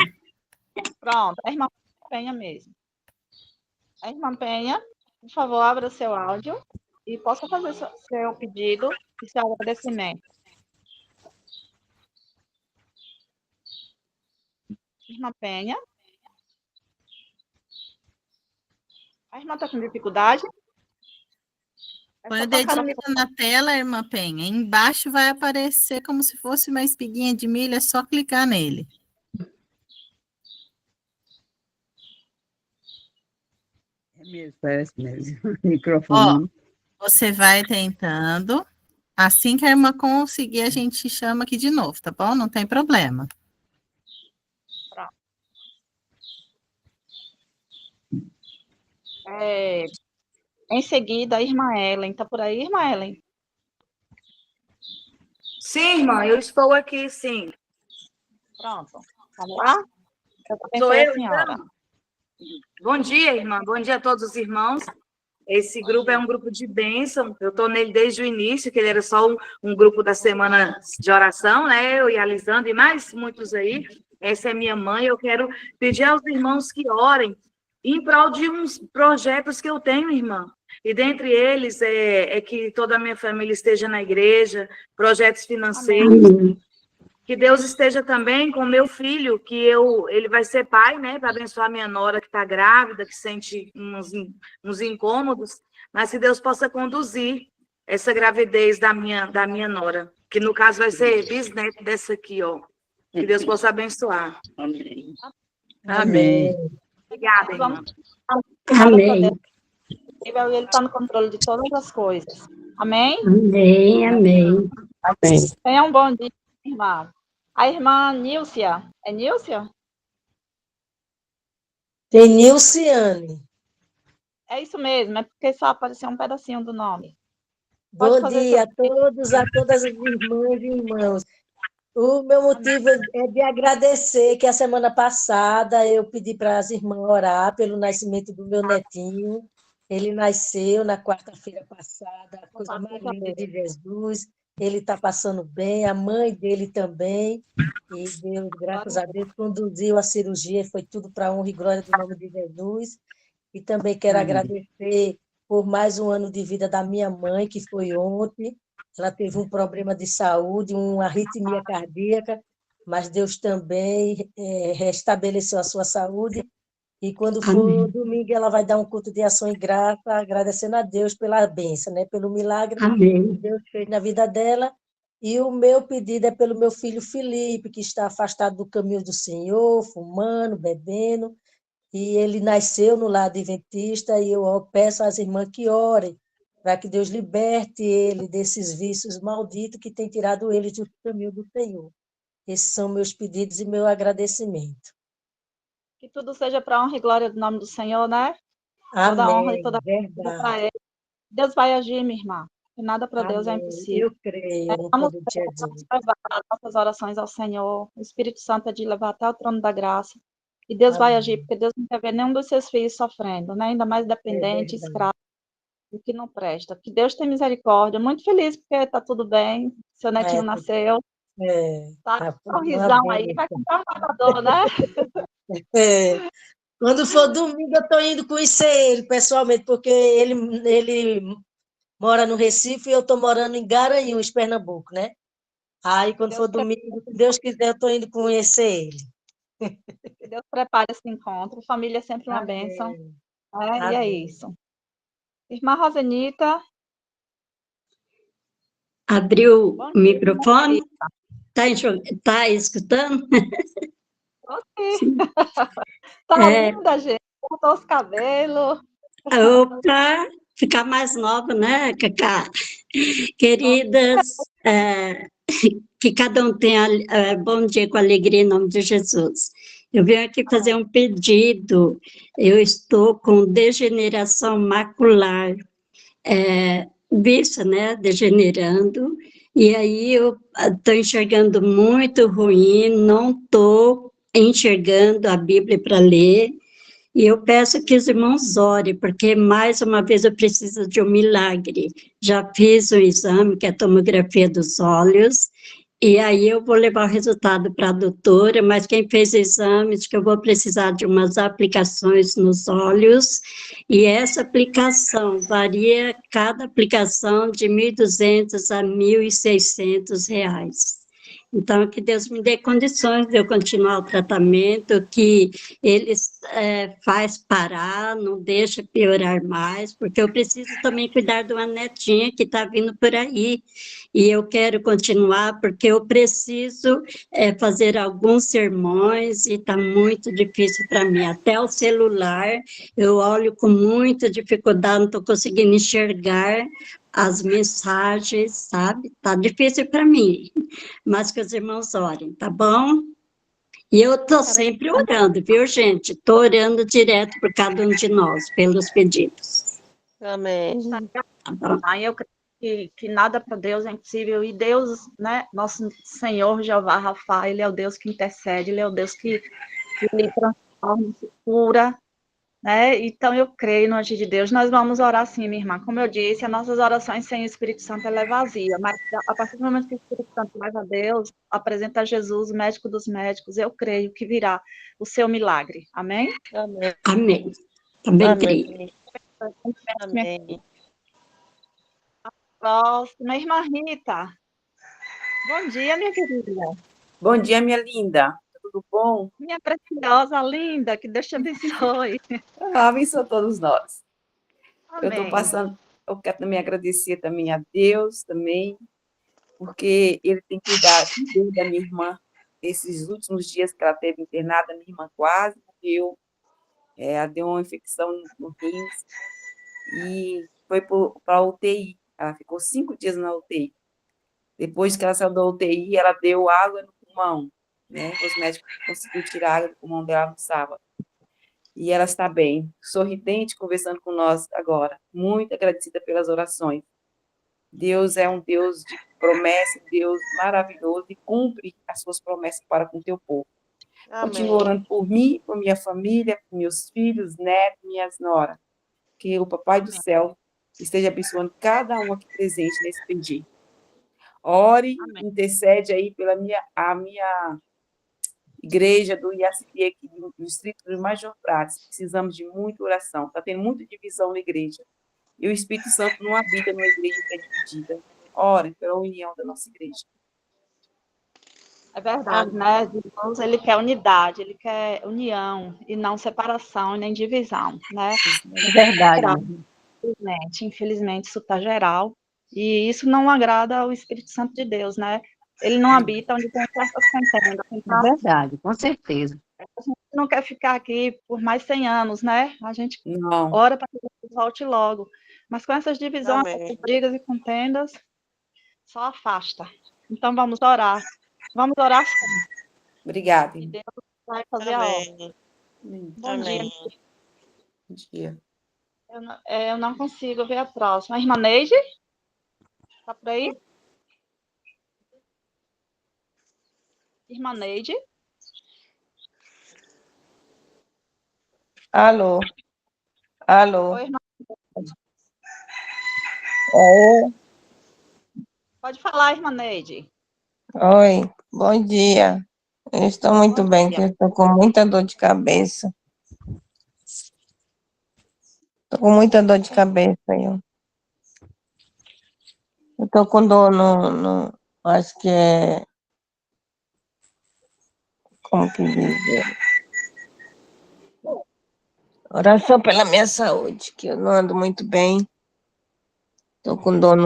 Pronto, a irmã Penha mesmo. A irmã Penha, por favor, abra seu áudio e possa fazer seu pedido e seu agradecimento. Irmã Penha. A irmã está com dificuldade? Põe o dedinho na tela, irmã Penha. Embaixo vai aparecer como se fosse uma espiguinha de milho, é só clicar nele. Parece mesmo. Microfone. Você vai tentando. Assim que a irmã conseguir, a gente chama aqui de novo, tá bom? Não tem problema. Pronto. Em seguida, a irmã Ellen. Está por aí, irmã Ellen? Sim, irmã, eu estou aqui, sim. Pronto. Vamos lá? Sou eu, então? Bom dia, irmã. Bom dia a todos os irmãos. Esse grupo é um grupo de bênção. Eu estou nele desde o início, que ele era só um grupo da semana de oração, né? Eu e a Lisandra e mais muitos aí. Essa é minha mãe. Eu quero pedir aos irmãos que orem em prol de uns projetos que eu tenho, irmã. E dentre eles é que toda a minha família esteja na igreja, projetos financeiros. Amém. Que Deus esteja também com o meu filho, que ele vai ser pai, né, para abençoar minha nora que está grávida, que sente uns incômodos, mas que Deus possa conduzir essa gravidez da minha nora, que no caso vai ser bisneto dessa aqui, ó. Que Deus possa abençoar. Amém. Amém. Obrigada, irmã. Amém. Ele está no controle de todas as coisas. Amém? Amém, amém. Amém. Tenha um bom dia, irmã. A irmã Nílcia. É Nílcia? Tem Nilciane. É isso mesmo, é porque só apareceu um pedacinho do nome. Bom dia a todos, a todas as irmãs e irmãos. O meu motivo é de agradecer que a semana passada eu pedi para as irmãs orar pelo nascimento do meu netinho. Ele nasceu na quarta-feira passada, a coisa mais linda de Jesus. Ele está passando bem, a mãe dele também. E Deus, graças a Deus, conduziu a cirurgia, foi tudo para a honra e glória do nome de Jesus. E também quero agradecer por mais um ano de vida da minha mãe, que foi ontem. Ela teve um problema de saúde, uma arritmia cardíaca, mas Deus também restabeleceu a sua saúde. E quando for domingo, ela vai dar um culto de ação e graça, agradecendo a Deus pela bênção, né? Pelo milagre que Deus fez na vida dela. E o meu pedido é pelo meu filho Felipe, que está afastado do caminho do Senhor, fumando, bebendo. E ele nasceu no lar adventista, e eu peço às irmãs que orem para que Deus liberte ele desses vícios malditos que têm tirado ele do caminho do Senhor. Esses são meus pedidos e meu agradecimento. Que tudo seja para a honra e glória do nome do Senhor, né? Toda a honra e toda a glória para Ele. Deus vai agir, minha irmã. Que nada para Deus é impossível. Eu creio no Vamos poder de Jesus. levar nossas orações ao Senhor. O Espírito Santo é de levar até o trono da graça. E Deus vai agir, porque Deus não quer ver nenhum dos seus filhos sofrendo, né? Ainda mais dependente, escravo, o que não presta. Que Deus tenha misericórdia. Muito feliz porque está tudo bem. Seu netinho nasceu. Tá um sorrisão aí, vai comprar um matador, né? Quando for domingo, eu estou indo conhecer ele pessoalmente, porque ele mora no Recife e eu estou morando em Garanhuns, Pernambuco, né? Aí, quando for domingo, se Deus quiser, eu estou indo conhecer ele. Que Deus prepare esse encontro. Família é sempre uma bênção. E é isso. Irmã Rosenita. Abriu o microfone? Está escutando? Tá linda, gente. Cortou os cabelos. Opa, ficar mais nova, né, Cacá? Queridas, que cada um tenha bom dia com alegria em nome de Jesus. Eu venho aqui fazer um pedido. Eu estou com degeneração macular, vista, né, degenerando, e aí eu estou enxergando muito ruim, não estou enxergando a Bíblia para ler, e eu peço que os irmãos orem, porque mais uma vez eu preciso de um milagre. Já fiz um exame, que é a tomografia dos olhos, e aí eu vou levar o resultado para a doutora, mas quem fez o exame diz que eu vou precisar de umas aplicações nos olhos, e essa aplicação varia, cada aplicação, de R$ 1.200 a R$ 1.600. Então, que Deus me dê condições de eu continuar o tratamento, que Ele faz parar, não deixa piorar mais, porque eu preciso também cuidar de uma netinha que está vindo por aí, e eu quero continuar, porque eu preciso fazer alguns sermões, e está muito difícil para mim. Até o celular, eu olho com muita dificuldade, não estou conseguindo enxergar as mensagens, sabe? Está difícil para mim, mas que os irmãos orem, tá bom? E eu estou sempre orando, viu, gente? Estou orando direto por cada um de nós, pelos pedidos. Amém. Eu creio que nada para Deus é impossível, e Deus, né, nosso Senhor Jeová Rafa, Ele é o Deus que intercede, Ele é o Deus que Ele transforma, que cura, né? Então eu creio no agir de Deus. Nós vamos orar sim, minha irmã. Como eu disse, as nossas orações sem o Espírito Santo ela é vazia, mas a partir do momento que o Espírito Santo leva a Deus, apresenta a Jesus, o médico dos médicos, eu creio que virá o seu milagre. Amém? Amém. Amém. Também creio. Amém. A próxima, irmã Rita. Bom dia, minha querida. Bom dia, minha linda. Tudo bom? Minha preciosa, linda, que Deus te abençoe. Abençoe todos nós. Amém. Eu estou passando, eu quero também agradecer também a Deus, também, porque Ele tem cuidado da minha irmã. Esses últimos dias que ela teve internada, minha irmã quase morreu. Ela deu uma infecção no rins e foi para a UTI. Ela ficou 5 dias na UTI. Depois que ela saiu da UTI, ela deu água no pulmão, né? Os médicos conseguiram tirar a água do pulmão dela no sábado. E ela está bem, sorridente, conversando com nós agora. Muito agradecida pelas orações. Deus é um Deus de promessa, Deus maravilhoso, e cumpre as suas promessas para com o teu povo. Continua orando por mim, por minha família, por meus filhos, netos, minhas noras. que o Papai do Céu esteja abençoando cada um aqui presente nesse pedir. Ore, intercede aí pela a minha igreja do IACP aqui do Distrito do Major Prats. Precisamos de muita oração. Está tendo muita divisão na igreja. E o Espírito Santo não habita numa igreja que é dividida. Ore pela união da nossa igreja. É verdade, né? Deus, ele quer unidade, ele quer união, e não separação, nem divisão, né? É verdade. Infelizmente, isso está geral, e isso não agrada ao Espírito Santo de Deus, né? Ele não habita onde tem certas contendas. Então, É verdade, com certeza. a gente não quer ficar aqui por mais 100 anos, né? A gente Não. ora para que Deus volte logo. Mas com essas divisões, essas brigas e contendas, só afasta. Então, vamos orar. Vamos orar sim. Obrigada. E Deus vai fazer a obra. Bom dia. Bom dia. Eu não consigo ver a próxima. A irmã Neide? Está por aí? Irmã Neide? Alô? Alô? Oi, irmã. Oi, Pode falar, irmã Neide. oi, bom dia. Eu estou muito bem, que eu estou com muita dor de cabeça. Estou com muita dor de cabeça. Eu estou com dor acho que é, como que diz? Oração pela minha saúde, que eu não ando muito bem. Estou com dor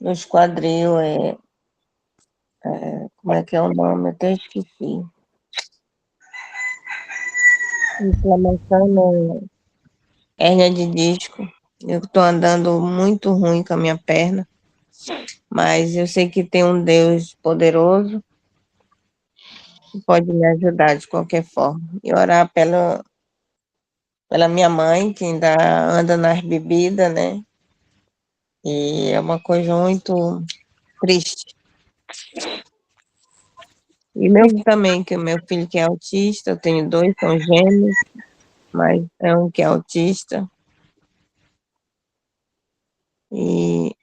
nos quadril, como é que é o nome? Até esqueci. Inflamação hérnia de disco. Eu estou andando muito ruim com a minha perna, mas eu sei que tem um Deus poderoso que pode me ajudar de qualquer forma. E orar pela minha mãe, que ainda anda nas bebidas, né? E é uma coisa muito triste. E meu também, que o meu filho que é autista, eu tenho 2, são gêmeos, mas é um que é autista. E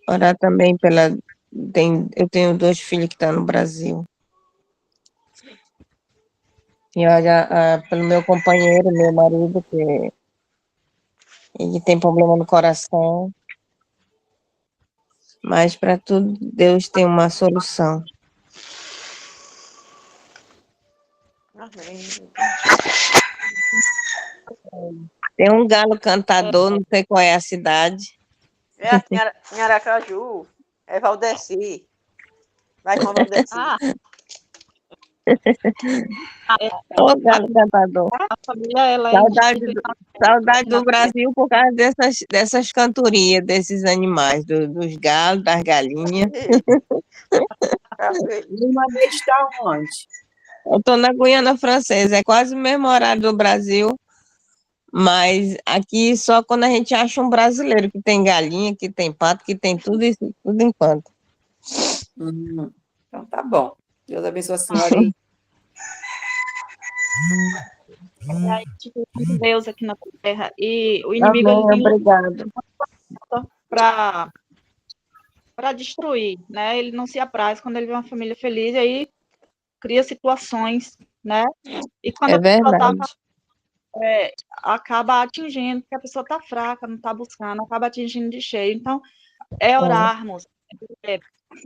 orar também eu tenho 2 filhos que estão no Brasil. E olha, pelo meu companheiro, meu marido, que ele tem problema no coração. Mas para tudo, Deus tem uma solução. Tem um galo cantador, não sei qual é a cidade. É a em Aracaju, é Valdeci. Vai com Valdeci. Ô, galo cantador. A família, ela Saudade do Brasil por causa dessas cantorias, desses animais, dos galos, das galinhas. Irmã Neide está onde? Eu estou na Guiana Francesa, é quase o mesmo horário do Brasil, mas aqui só quando a gente acha um brasileiro que tem galinha, que tem pato, que tem tudo isso, tudo enquanto. Então tá bom. Deus abençoe a senhora aí. a instituição de Deus aqui na Terra, e o inimigo Obrigado. para destruir, né? Ele não se apraz quando ele vê uma família feliz, e aí cria situações, né? E quando a pessoa acaba atingindo, porque a pessoa está fraca, não está buscando, acaba atingindo de cheio. Então, orarmos,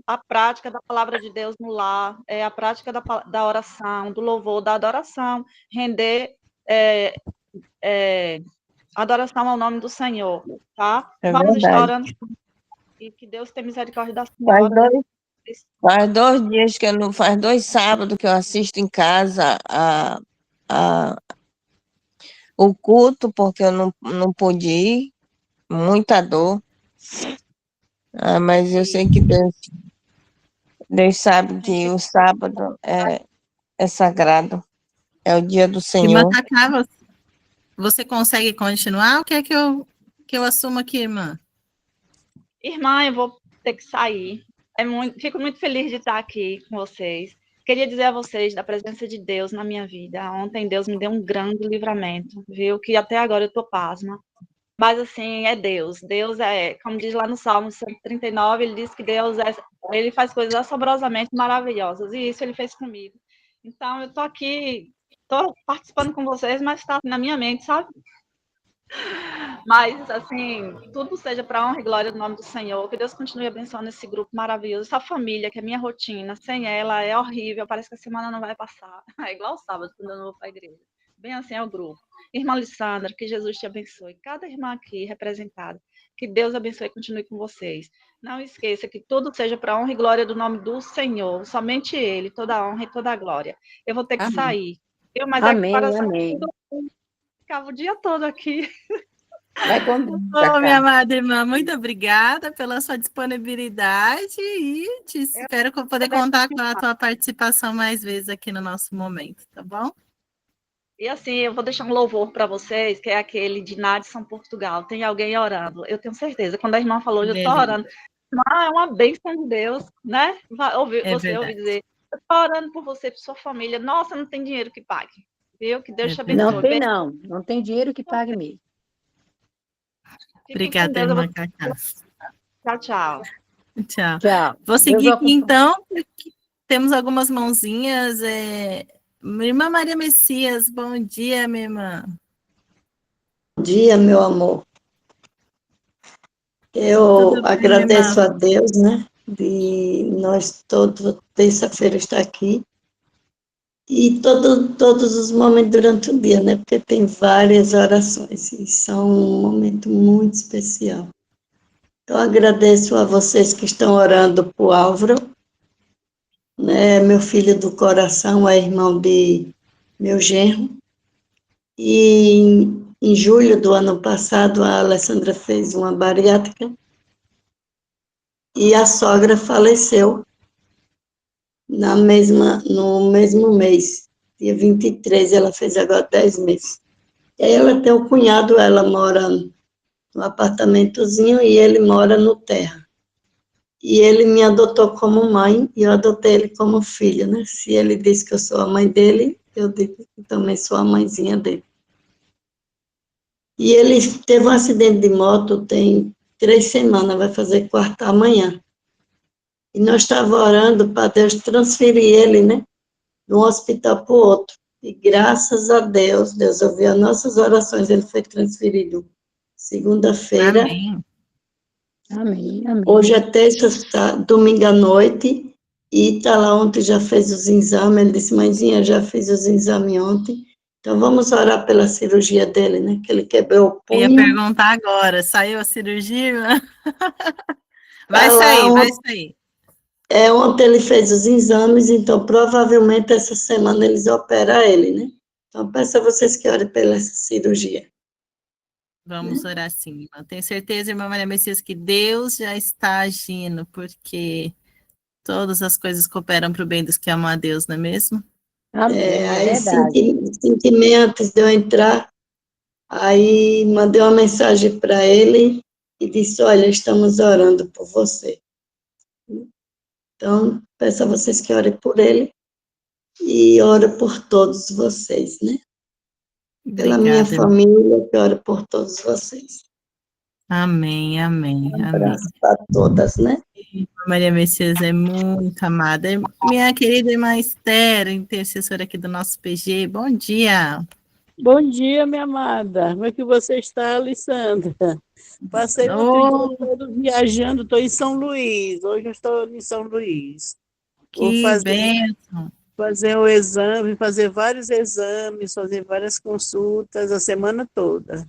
a prática da palavra de Deus no lar, a prática da oração, do louvor, da adoração, render adoração ao nome do Senhor, tá? Vamos estar orando e que Deus tenha misericórdia da senhora. Faz 2 dias que faz 2 sábados que eu assisto em casa o culto, porque eu não pude ir, muita dor. Mas eu sei que Deus sabe que o sábado é sagrado, é o dia do Senhor. Irmã Cacá, você consegue continuar? O que é que eu assumo aqui, irmã? Irmã, eu vou ter que sair. Fico muito feliz de estar aqui com vocês. Queria dizer a vocês da presença de Deus na minha vida. Ontem Deus me deu um grande livramento, viu? Que até agora eu estou pasma. Mas, assim, é Deus. Deus é, como diz lá no Salmo 139, ele diz que Deus ele faz coisas assombrosamente maravilhosas. E isso ele fez comigo. Então, eu estou aqui, estou participando com vocês, mas está na minha mente, sabe? Mas, assim, tudo seja para a honra e glória do nome do Senhor. Que Deus continue abençoando esse grupo maravilhoso, essa família, que é minha rotina. Sem ela é horrível, parece que a semana não vai passar. É igual o sábado, quando eu não vou para a igreja. Bem assim é o grupo. Irmã Lissandra, que Jesus te abençoe. Cada irmã aqui representada. Que Deus abençoe e continue com vocês. Não esqueça que tudo seja para a honra e glória do nome do Senhor. Somente Ele, toda a honra e toda a glória. Eu vou ter que sair. Mas Amém, para amém. ficava o dia todo aqui. Vai com Deus, minha amada irmã, muito obrigada pela sua disponibilidade e espero poder contar com a tua participação mais vezes aqui no nosso momento, tá bom? E assim, eu vou deixar um louvor para vocês, que é aquele de Nadson, Portugal. Tem alguém orando. Eu tenho certeza. Quando a irmã falou, eu estou orando. É uma bênção de Deus, né? Você ouve dizer, eu estou orando por você, por sua família. Nossa, não tem dinheiro que pague. Viu? Que Deus te abençoe. Não tem, não. Não tem dinheiro que pague mesmo. Obrigada, irmã Cacá. Tchau, tchau. Tchau. Tchau. Vou seguir aqui, então. Temos algumas mãozinhas. Irmã Maria Messias, bom dia, minha irmã. Bom dia, meu amor. Eu agradeço a Deus, né, de nós todos, terça-feira, estar aqui. E todos os momentos durante o dia, né, porque tem várias orações, e são um momento muito especial. Então, agradeço a vocês que estão orando por Álvaro, né, meu filho do coração, é irmão de meu genro. E em julho do ano passado, a Alessandra fez uma bariátrica e a sogra faleceu no mesmo mês, dia 23, ela fez agora 10 meses. E aí ela tem um cunhado, ela mora no apartamentozinho e ele mora no terra. E ele me adotou como mãe e eu adotei ele como filho, né? Se ele diz que eu sou a mãe dele, eu digo que também sou a mãezinha dele. E ele teve um acidente de moto tem 3 semanas, vai fazer quarta amanhã. E nós estávamos orando para Deus transferir ele, né, de um hospital para o outro. E graças a Deus, Deus ouviu as nossas orações, ele foi transferido segunda-feira. Amém. Amém, amém. Hoje é terça, domingo à noite, e está lá ontem, já fez os exames. Ele disse, mãezinha, já fiz os exames ontem. Então, vamos orar pela cirurgia dele, né? Que ele quebrou o punho. Eu ia perguntar agora, saiu a cirurgia? Vai sair. Ontem ele fez os exames, então, provavelmente, essa semana eles operam ele, né? Então, peço a vocês que orem pela essa cirurgia. Vamos orar sim, irmã. Tenho certeza, irmã Maria Messias, que Deus já está agindo, porque todas as coisas cooperam para o bem dos que amam a Deus, não é mesmo? Aí, 5h30 antes de eu entrar, aí mandei uma mensagem para ele e disse, olha, estamos orando por você. Então, peço a vocês que orem por ele e ore por todos vocês, né? Pela minha família, que ore por todos vocês. Amém, amém, Um abraço para todas, né? Maria Messias é muito amada. Minha querida irmã Esther, intercessora aqui do nosso PG, bom dia. Bom dia, minha amada. Como é que você está, Alessandra? Passei o dia todo viajando, estou em São Luís. Hoje eu estou em São Luís. Vou bênção. Fazer o exame, fazer vários exames, fazer várias consultas a semana toda.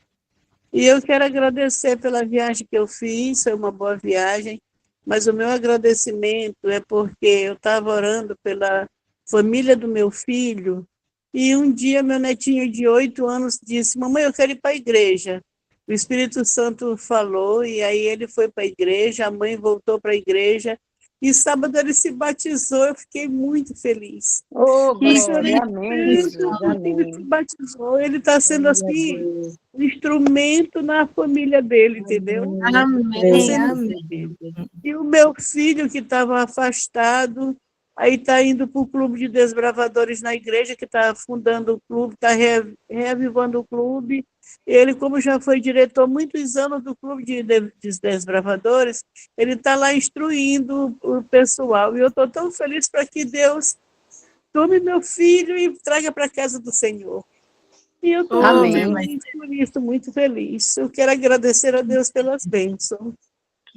E eu quero agradecer pela viagem que eu fiz, foi uma boa viagem, mas o meu agradecimento é porque eu estava orando pela família do meu filho, e um dia meu netinho de 8 anos disse, mamãe, eu quero ir para a igreja. O Espírito Santo falou, e aí ele foi para a igreja, a mãe voltou para a igreja, e sábado ele se batizou, eu fiquei muito feliz. Amém, Jesus, amém. Ele se batizou, ele está sendo assim, um instrumento na família dele, entendeu? Amém. E o meu filho que estava afastado, aí está indo para o clube de desbravadores na igreja, que está fundando o clube, está reavivando o clube. Ele, como já foi diretor há muitos anos do clube de desbravadores, ele está lá instruindo o pessoal. E eu estou tão feliz para que Deus tome meu filho e traga para a casa do Senhor. E eu estou por isso muito feliz. Eu quero agradecer a Deus pelas bênçãos.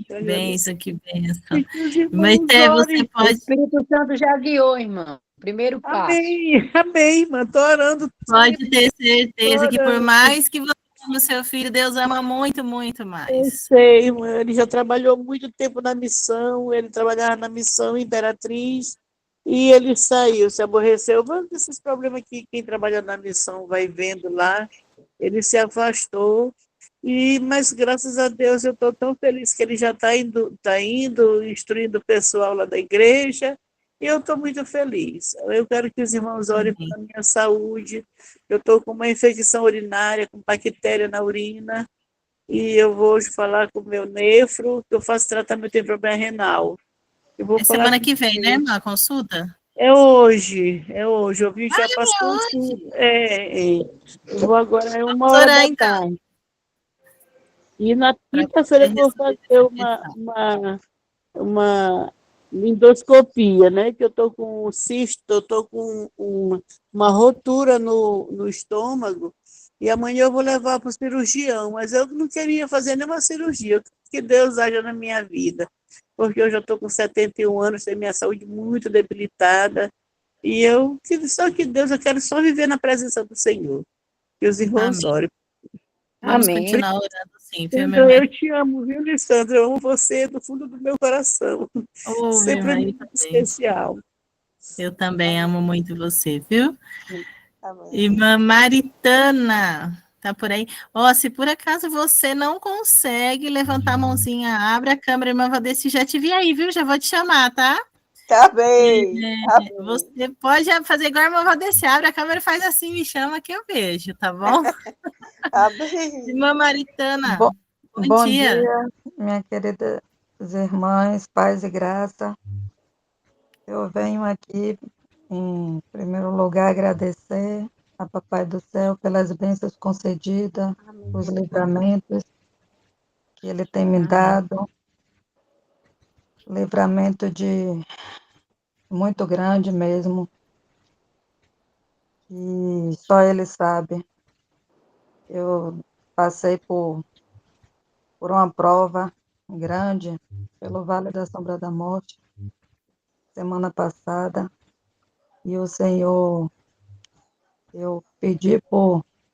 Bênção, que bênção. Mas você O pode. Espírito Santo já guiou, irmã. Primeiro passo. Amém, amém, irmã. Estou orando. Pode ter certeza que por orando. mais que você ama o seu filho, Deus ama muito, muito Eu mais. sei, irmã. Ele já trabalhou muito tempo na missão. Ele trabalhava na missão Imperatriz e ele saiu, se aborreceu. Vamos desses problemas que quem trabalha na missão vai vendo lá. Ele se afastou. Mas graças a Deus eu estou tão feliz que ele já está indo, instruindo o pessoal lá da igreja, e eu estou muito feliz. Eu quero que os irmãos orem pela minha saúde. Eu estou com uma infecção urinária, com bactéria na urina, e eu vou hoje falar com o meu nefro, que eu faço tratamento de problema renal. Eu vou falar semana com que vem, né, ele. irmã? Consulta? É hoje. Eu vim já para as consultas. Eu vou agora, é 1h da então. tarde. E na quinta-feira eu vou fazer uma endoscopia, né? Que eu estou com um cisto, eu estou com uma rotura no estômago, e amanhã eu vou levar para o cirurgião, mas eu não queria fazer nenhuma cirurgia, que Deus haja na minha vida, porque eu já estou com 71 anos, tenho minha saúde muito debilitada, e só que Deus, eu quero só viver na presença do Senhor. Que os irmãos orem. Vamos continuar orando sim, viu, minha Sandra, irmã? eu te amo, viu, Lissandra? Eu amo você do fundo do meu coração. Minha Sempre irmã, eu muito também. especial. Eu também amo muito você, viu? Amém. Irmã Maritana, tá por aí? Se por acaso você não consegue levantar a mãozinha, abre a câmera, irmã Valdeci, já te vi aí, viu? Já vou te chamar, tá? Tá bem. Tá bem. Você pode fazer igual a irmã Valdeci, abre a câmera e faz assim, me chama que eu vejo, tá bom? Tá bem. Irmã Maritana, Bom dia. dia, minha queridas irmãs, paz e graça. Eu venho aqui, em primeiro lugar, agradecer a Papai do Céu pelas bênçãos concedidas, os livramentos que Ele tem me dado, livramento muito grande mesmo, e só Ele sabe. Eu passei por uma prova grande pelo Vale da Sombra da Morte, semana passada, e o Senhor, eu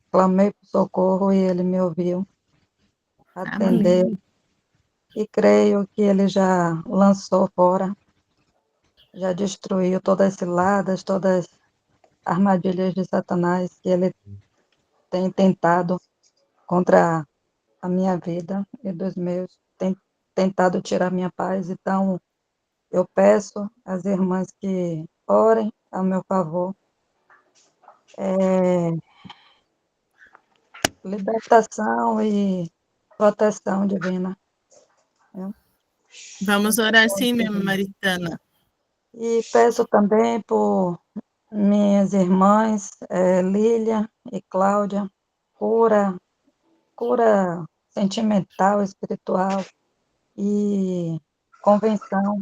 clamei por socorro e Ele me ouviu, atendeu, e creio que Ele já lançou fora, já destruiu todas as ciladas, todas as armadilhas de Satanás que Ele tem tentado contra a minha vida e dos meus, tem tentado tirar minha paz. Então, eu peço às irmãs que orem a meu favor, libertação e proteção divina. Vamos orar sim, minha Maritana. E peço também por minhas irmãs, Lília e Cláudia, cura sentimental, espiritual e convenção,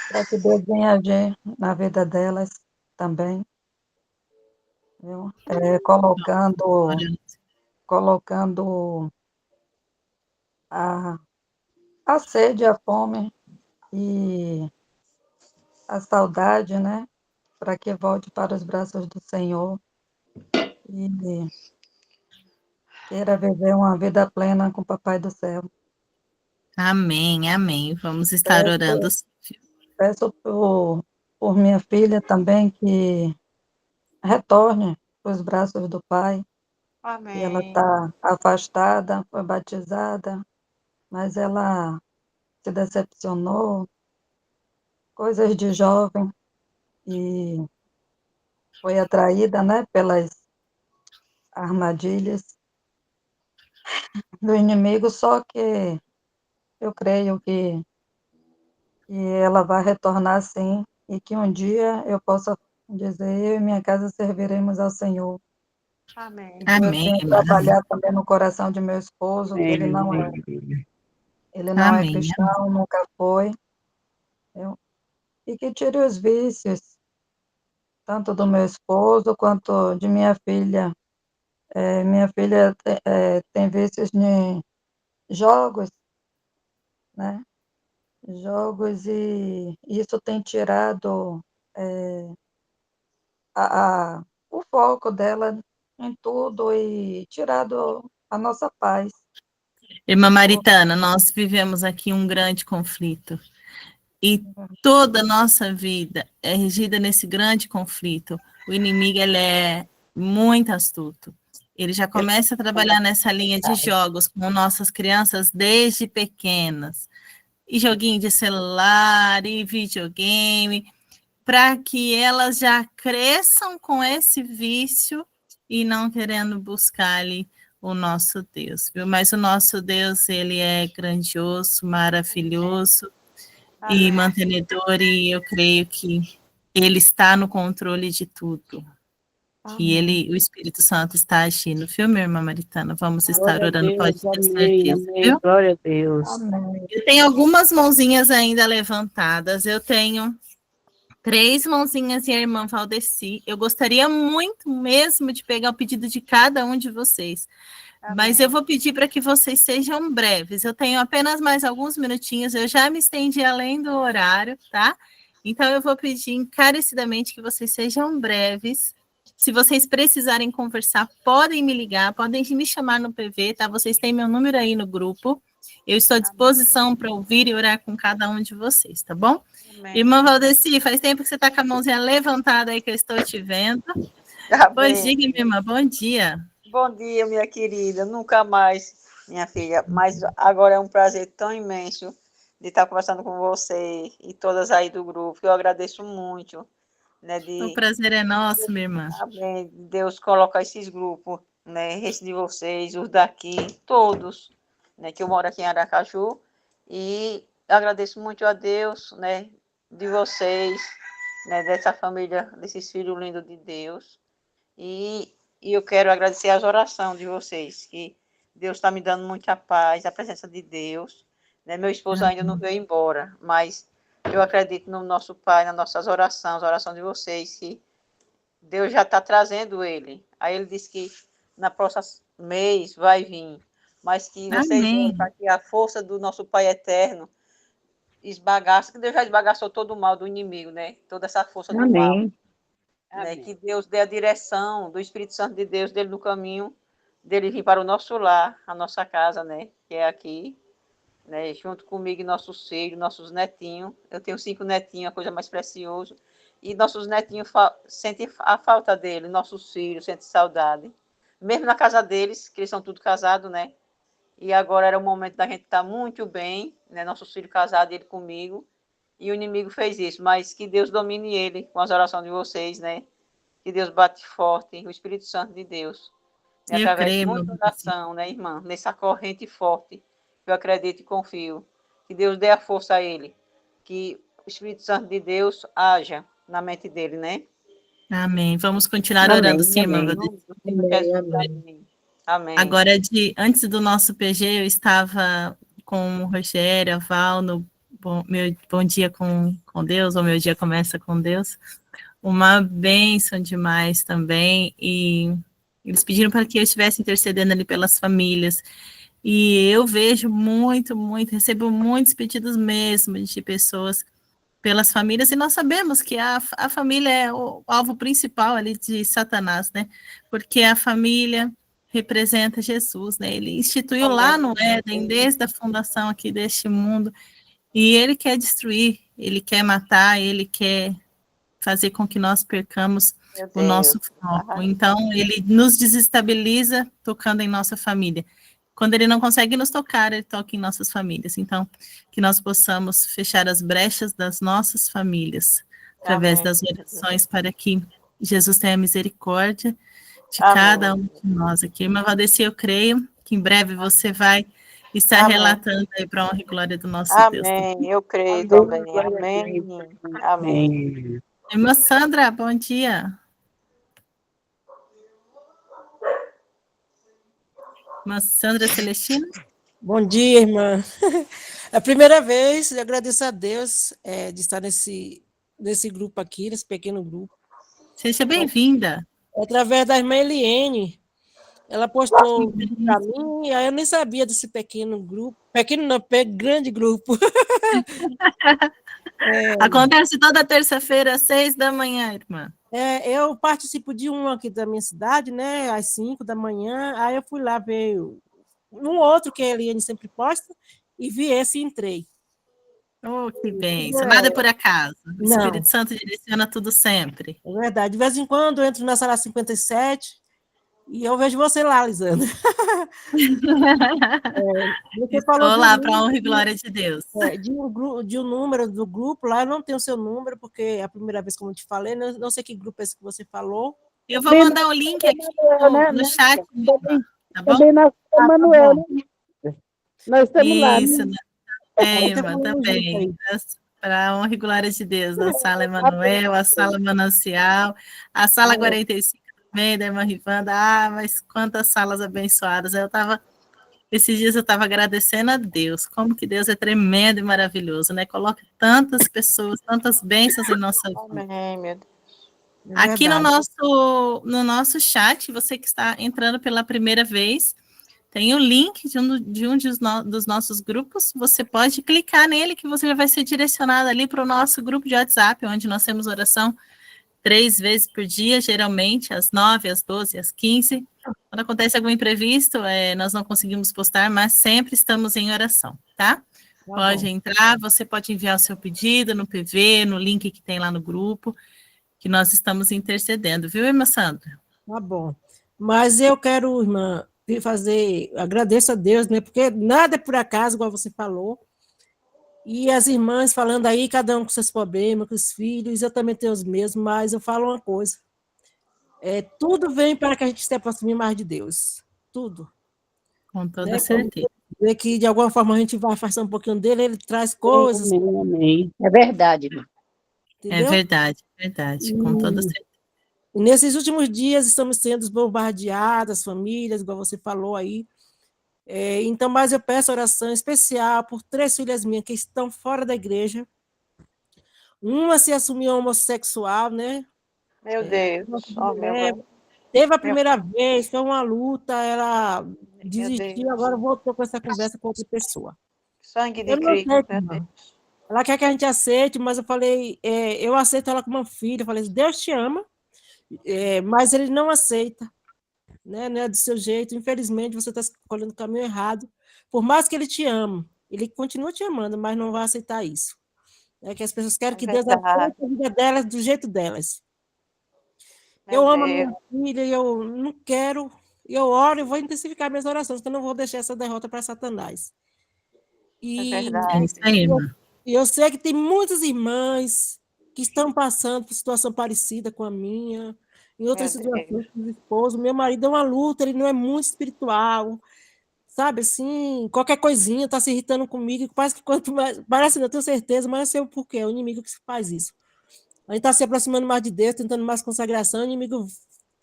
para que Deus venha agir na vida delas também, viu? Colocando a sede, a fome e a saudade, né? Para que volte para os braços do Senhor e queira viver uma vida plena com o Papai do Céu. Amém, amém. Vamos estar orando. Peço por minha filha também que retorne para os braços do Pai. Amém. E ela está afastada, foi batizada, mas ela se decepcionou, coisas de jovem, e foi atraída, né, pelas armadilhas do inimigo, só que eu creio que ela vai retornar sim, e que um dia eu possa dizer, eu e minha casa serviremos ao Senhor. Amém. Deus Amém, tem irmã. trabalhado também no coração de meu esposo, que ele não é Amém. cristão, nunca foi. E que tire os vícios, tanto do meu esposo quanto de minha filha. Minha filha tem vícios de jogos, né? Jogos, e isso tem tirado o foco dela em tudo e tirado a nossa paz. Irmã Maritana, nós vivemos aqui um grande conflito. E toda a nossa vida é regida nesse grande conflito. O inimigo, ele é muito astuto. Ele já começa a trabalhar nessa linha de jogos com nossas crianças desde pequenas. E joguinho de celular, e videogame, para que elas já cresçam com esse vício e não querendo buscar ali o nosso Deus, viu? Mas o nosso Deus, ele é grandioso, maravilhoso, e mantenedor, e eu creio que ele está no controle de tudo. Que ele, o Espírito Santo está agindo, viu, minha irmã Maritana? Vamos estar orando, pode ter certeza, viu? Glória a Deus. Eu tenho algumas mãozinhas ainda levantadas, eu tenho 3 mãozinhas e a irmã Valdeci. Eu gostaria muito mesmo de pegar o pedido de cada um de vocês. Mas eu vou pedir para que vocês sejam breves. Eu tenho apenas mais alguns minutinhos, eu já me estendi além do horário, tá? Então eu vou pedir encarecidamente que vocês sejam breves. Se vocês precisarem conversar, podem me ligar, podem me chamar no PV, tá? Vocês têm meu número aí no grupo. Eu estou à disposição para ouvir e orar com cada um de vocês, tá bom? Amém. Irmã Valdeci, faz tempo que você está com a mãozinha levantada aí que eu estou te vendo. Pois diga, minha irmã, bom dia. Bom dia, minha querida. Nunca mais, minha filha. Mas agora é um prazer tão imenso de estar conversando com você e todas aí do grupo. Eu agradeço muito. Né, o prazer é nosso, minha irmã. Amém. Deus coloca esses grupos, né, esse de vocês, os daqui, todos, né, que eu moro aqui em Aracaju. E agradeço muito a Deus, né, de vocês, né, dessa família, desses filhos lindos de Deus. E eu quero agradecer as orações de vocês, que Deus está me dando muita paz, a presença de Deus. Né? Meu esposo ainda não veio embora, mas eu acredito no nosso Pai, nas nossas orações, a oração de vocês, que Deus já está trazendo ele. Aí ele disse que na próxima mês vai vir, mas que vocês veem para que a força do nosso Pai eterno esbagaça, que Deus já esbagaçou todo o mal do inimigo, né? Toda essa força do mal. Né, que Deus dê a direção do Espírito Santo de Deus dele no caminho dele vir para o nosso lar, a nossa casa, né, que é aqui, né, junto comigo e nossos filhos, nossos netinhos. Eu tenho 5 netinhos, a coisa mais preciosa, e nossos netinhos sentem a falta dele, nossos filhos sentem saudade, mesmo na casa deles, que eles são tudo casados, né, e agora era o momento da gente estar muito bem, né, nossos filhos casados, ele comigo. E o inimigo fez isso, mas que Deus domine ele com as orações de vocês, né? Que Deus bate forte, o Espírito Santo de Deus. E através de muita oração, né, irmã? Nessa corrente forte, eu acredito e confio. Que Deus dê a força a ele. Que o Espírito Santo de Deus haja na mente dele, né? Amém. Vamos continuar orando, sim, irmã. Amém. Agora, antes do nosso PG, eu estava com o Rogério, a Val, no meu bom dia com Deus, ou meu dia começa com Deus, uma bênção demais também, e eles pediram para que eu estivesse intercedendo ali pelas famílias, e eu vejo muito, recebo muitos pedidos mesmo de pessoas pelas famílias, e nós sabemos que a família é o alvo principal ali de Satanás, né, porque a família representa Jesus, né, ele instituiu lá no Éden, desde a fundação aqui deste mundo. E ele quer destruir, ele quer matar, ele quer fazer com que nós percamos o nosso foco. Então, ele nos desestabiliza tocando em nossa família. Quando ele não consegue nos tocar, ele toca em nossas famílias. Então, que nós possamos fechar as brechas das nossas famílias, através das orações, para que Jesus tenha misericórdia de cada um de nós aqui. Irmã Valdeci, eu creio que em breve você vai Está Amém. relatando aí para a honra e glória do nosso Deus. Amém. Eu creio também. Amém. Amém. Irmã Sandra, bom dia. Irmã Sandra Celestina? Bom dia, irmã. É a primeira vez, eu agradeço a Deus de estar nesse grupo aqui, nesse pequeno grupo. Seja bem-vinda. Através da irmã Eliene. Ela postou para mim, aí eu nem sabia desse pequeno grupo. Pequeno não, grande grupo. Acontece toda terça-feira, às 6h, irmã. Eu participo de um aqui da minha cidade, né, às 5h, aí eu fui lá ver um outro que a Eliane sempre posta, e vi esse e entrei. Oh, que bênção. Nada por acaso. O Espírito Santo direciona tudo sempre. É verdade. De vez em quando eu entro na sala 57 e eu vejo você lá, Lisandra. Você falou lá para a honra e glória de Deus. De um número do grupo, lá eu não tenho o seu número, porque é a primeira vez, como eu te falei, não sei que grupo é esse que você falou. Eu vou mandar o link aqui no chat. Tá bom? Também nós temos Manuel, né? Nós estamos lá. Isso, né? Irmã, também. Para a honra e glória de Deus, a Sala Emanuel, a Sala Manancial, a Sala 45 também, da irmã Rivanda. Mas quantas salas abençoadas. Esses dias eu estava agradecendo a Deus, como que Deus é tremendo e maravilhoso, né? Coloca tantas pessoas, tantas bênçãos em nossa vida. Amém, meu Deus. Aqui no nosso chat, você que está entrando pela primeira vez, tem o link de um dos nossos grupos, você pode clicar nele que você já vai ser direcionado ali para o nosso grupo de WhatsApp, onde nós temos oração 3 vezes por dia, geralmente às 9, às 12, às 15. Quando acontece algum imprevisto, nós não conseguimos postar, mas sempre estamos em oração, tá? Pode entrar, você pode enviar o seu pedido no PV, no link que tem lá no grupo, que nós estamos intercedendo, viu, irmã Sandra? Tá bom. Mas eu quero, irmã, agradeço a Deus, né? Porque nada é por acaso, igual você falou. E as irmãs falando aí, cada um com seus problemas, com os filhos, eu também tenho os meus, mas eu falo uma coisa. Tudo vem para que a gente se aproxime mais de Deus. Tudo. Com toda certeza. Ver que, de alguma forma, a gente vai afastar um pouquinho dele, ele traz coisas. Amém. É verdade, irmã. É verdade, com toda certeza. E nesses últimos dias estamos sendo bombardeadas, famílias, igual você falou aí. Então, mas eu peço oração especial por 3 filhas minhas que estão fora da igreja. Uma se assumiu homossexual, né? Meu Deus. Teve a primeira vez, foi uma luta, ela desistiu, agora voltou com essa conversa com outra pessoa. Sangue de Cristo, meu Deus. Ela quer que a gente aceite, mas eu falei, eu aceito ela como uma filha. Eu falei, Deus te ama, mas ele não aceita, né? Não é do seu jeito. Infelizmente, você está escolhendo o caminho errado. Por mais que ele te ama, ele continua te amando, mas não vai aceitar isso. É que as pessoas querem que Deus aceite a vida delas do jeito delas. Eu amo a minha filha e eu não quero, eu oro e vou intensificar minhas orações, porque eu não vou deixar essa derrota para Satanás. E eu sei que tem muitas irmãs que estão passando por situação parecida com a minha, em outras situações com o esposo. Meu marido é uma luta, ele não é muito espiritual, sabe, assim, qualquer coisinha está se irritando comigo, parece que quanto mais, parece, não, eu tenho certeza, mas eu sei o porquê, é o inimigo que faz isso. A gente está se aproximando mais de Deus, tentando mais consagração, o inimigo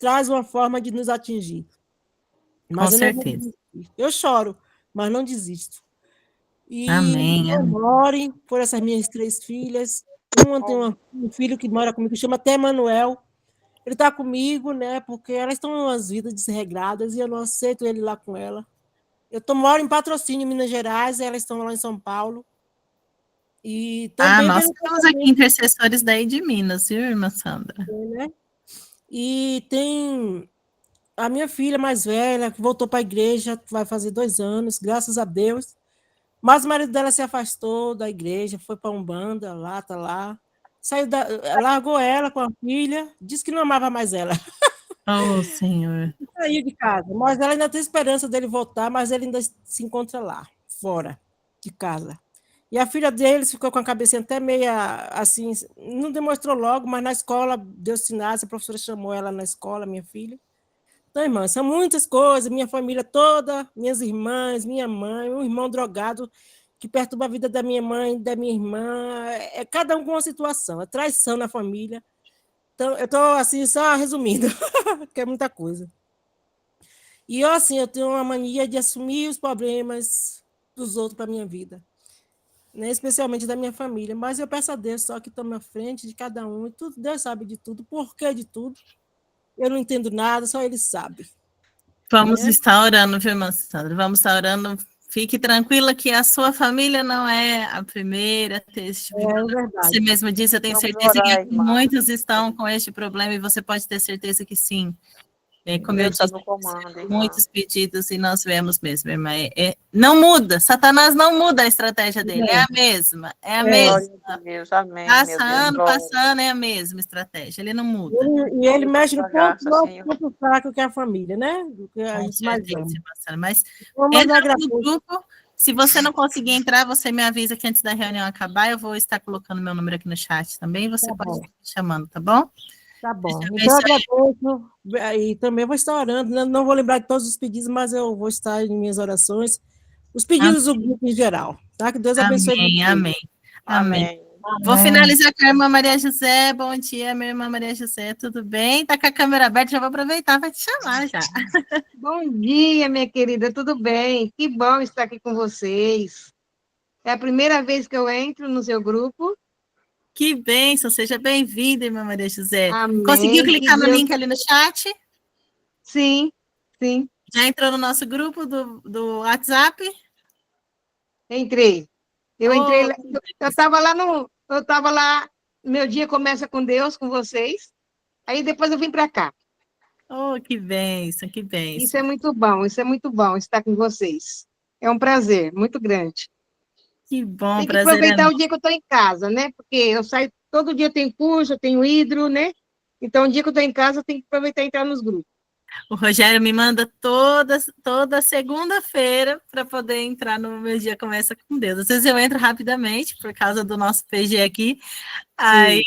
traz uma forma de nos atingir. Mas com certeza. Eu choro, mas não desisto. E amém. Orem por essas minhas 3 filhas. Uma tem um filho que mora comigo, que chama até Emanuel. Ele está comigo, né? Porque elas estão em umas vidas desregradas e eu não aceito ele lá com ela. Eu moro em Patrocínio, em Minas Gerais, e elas estão lá em São Paulo. E também nós temos aqui intercessores daí de Minas, viu, irmã Sandra? Né? E tem a minha filha mais velha, que voltou para a igreja, vai fazer 2 anos, graças a Deus. Mas o marido dela se afastou da igreja, foi para Umbanda, lá, tá lá. Largou ela com a filha, disse que não amava mais ela. Oh, Senhor. Saiu de casa, mas ela ainda tem esperança dele voltar, mas ele ainda se encontra lá, fora de casa. E a filha deles ficou com a cabeça até meia assim, não demonstrou logo, mas na escola deu sinais, a professora chamou ela na escola, minha filha. Então, irmã, são muitas coisas, minha família toda, minhas irmãs, minha mãe, um irmão drogado que perturba a vida da minha mãe, da minha irmã, é cada um com uma situação, é traição na família. Então, eu estou assim, só resumindo, que é muita coisa. E eu, assim, eu tenho uma mania de assumir os problemas dos outros para a minha vida, né? Especialmente da minha família, mas eu peço a Deus só que tome a frente de cada um, e tudo, Deus sabe de tudo, porquê de tudo. Eu não entendo nada, só Ele sabe. Vamos né? estar orando, viu, irmã Sandra? Vamos estar orando. Fique tranquila que a sua família não é a primeira a ter este tipo de problema. Você mesmo disse, eu tenho Vamos certeza orar, que irmã. muitos estão com este problema e você pode ter certeza que sim. Como eu Deus está disse, no comando, irmã. muitos pedidos e nós vemos mesmo, irmã. Não muda, Satanás não muda a estratégia dele, é a mesma, é a mesma. Glória a Deus, amém, Passa meu Deus. ano, Glória. passa ano, é a mesma estratégia, ele não muda. E ele mexe no ponto graça, nosso Senhor. ponto fraco, que é a família, né? Do que a Com gente mais ama. certeza, Marcela, mas Vamos entra agradecer. no grupo. Se você não conseguir entrar, você me avisa que antes da reunião acabar, eu vou estar colocando meu número aqui no chat também, você pode estar me chamando, tá bom? Tá bom. Deixa eu ver Então, eu se agradeço. E também vou estar orando. Não vou lembrar de todos os pedidos, mas eu vou estar em minhas orações. Os pedidos do grupo em geral. Tá? Que Deus abençoe Amém, vocês. amém, amém. Vou finalizar com a irmã Maria José. Bom dia, minha irmã Maria José, tudo bem? Tá com a câmera aberta, já vou aproveitar para te chamar já. Bom dia, minha querida, tudo bem? Que bom estar aqui com vocês. É a primeira vez que eu entro no seu grupo. Que bênção, seja bem-vinda, irmã Maria José. Amém. Conseguiu clicar Que no Deus- link ali no chat? Sim, sim. Já entrou no nosso grupo do WhatsApp? Entrei. Eu entrei, Oh, lá- eu estava lá, meu dia começa com Deus, com vocês. Aí depois eu vim para cá. Oh, que bênção, que bênção. Isso é muito bom estar com vocês. É um prazer muito grande. Que bom, Tem que prazer é aproveitar nosso. o dia que eu estou em casa, né? Porque eu saio, todo dia tem curso, eu tenho hidro, né? Então, o dia que eu estou em casa, eu tenho que aproveitar e entrar nos grupos. O Rogério me manda toda segunda-feira para poder entrar no Meu Dia Começa com Deus. Às vezes eu entro rapidamente, por causa do nosso PG aqui. Aí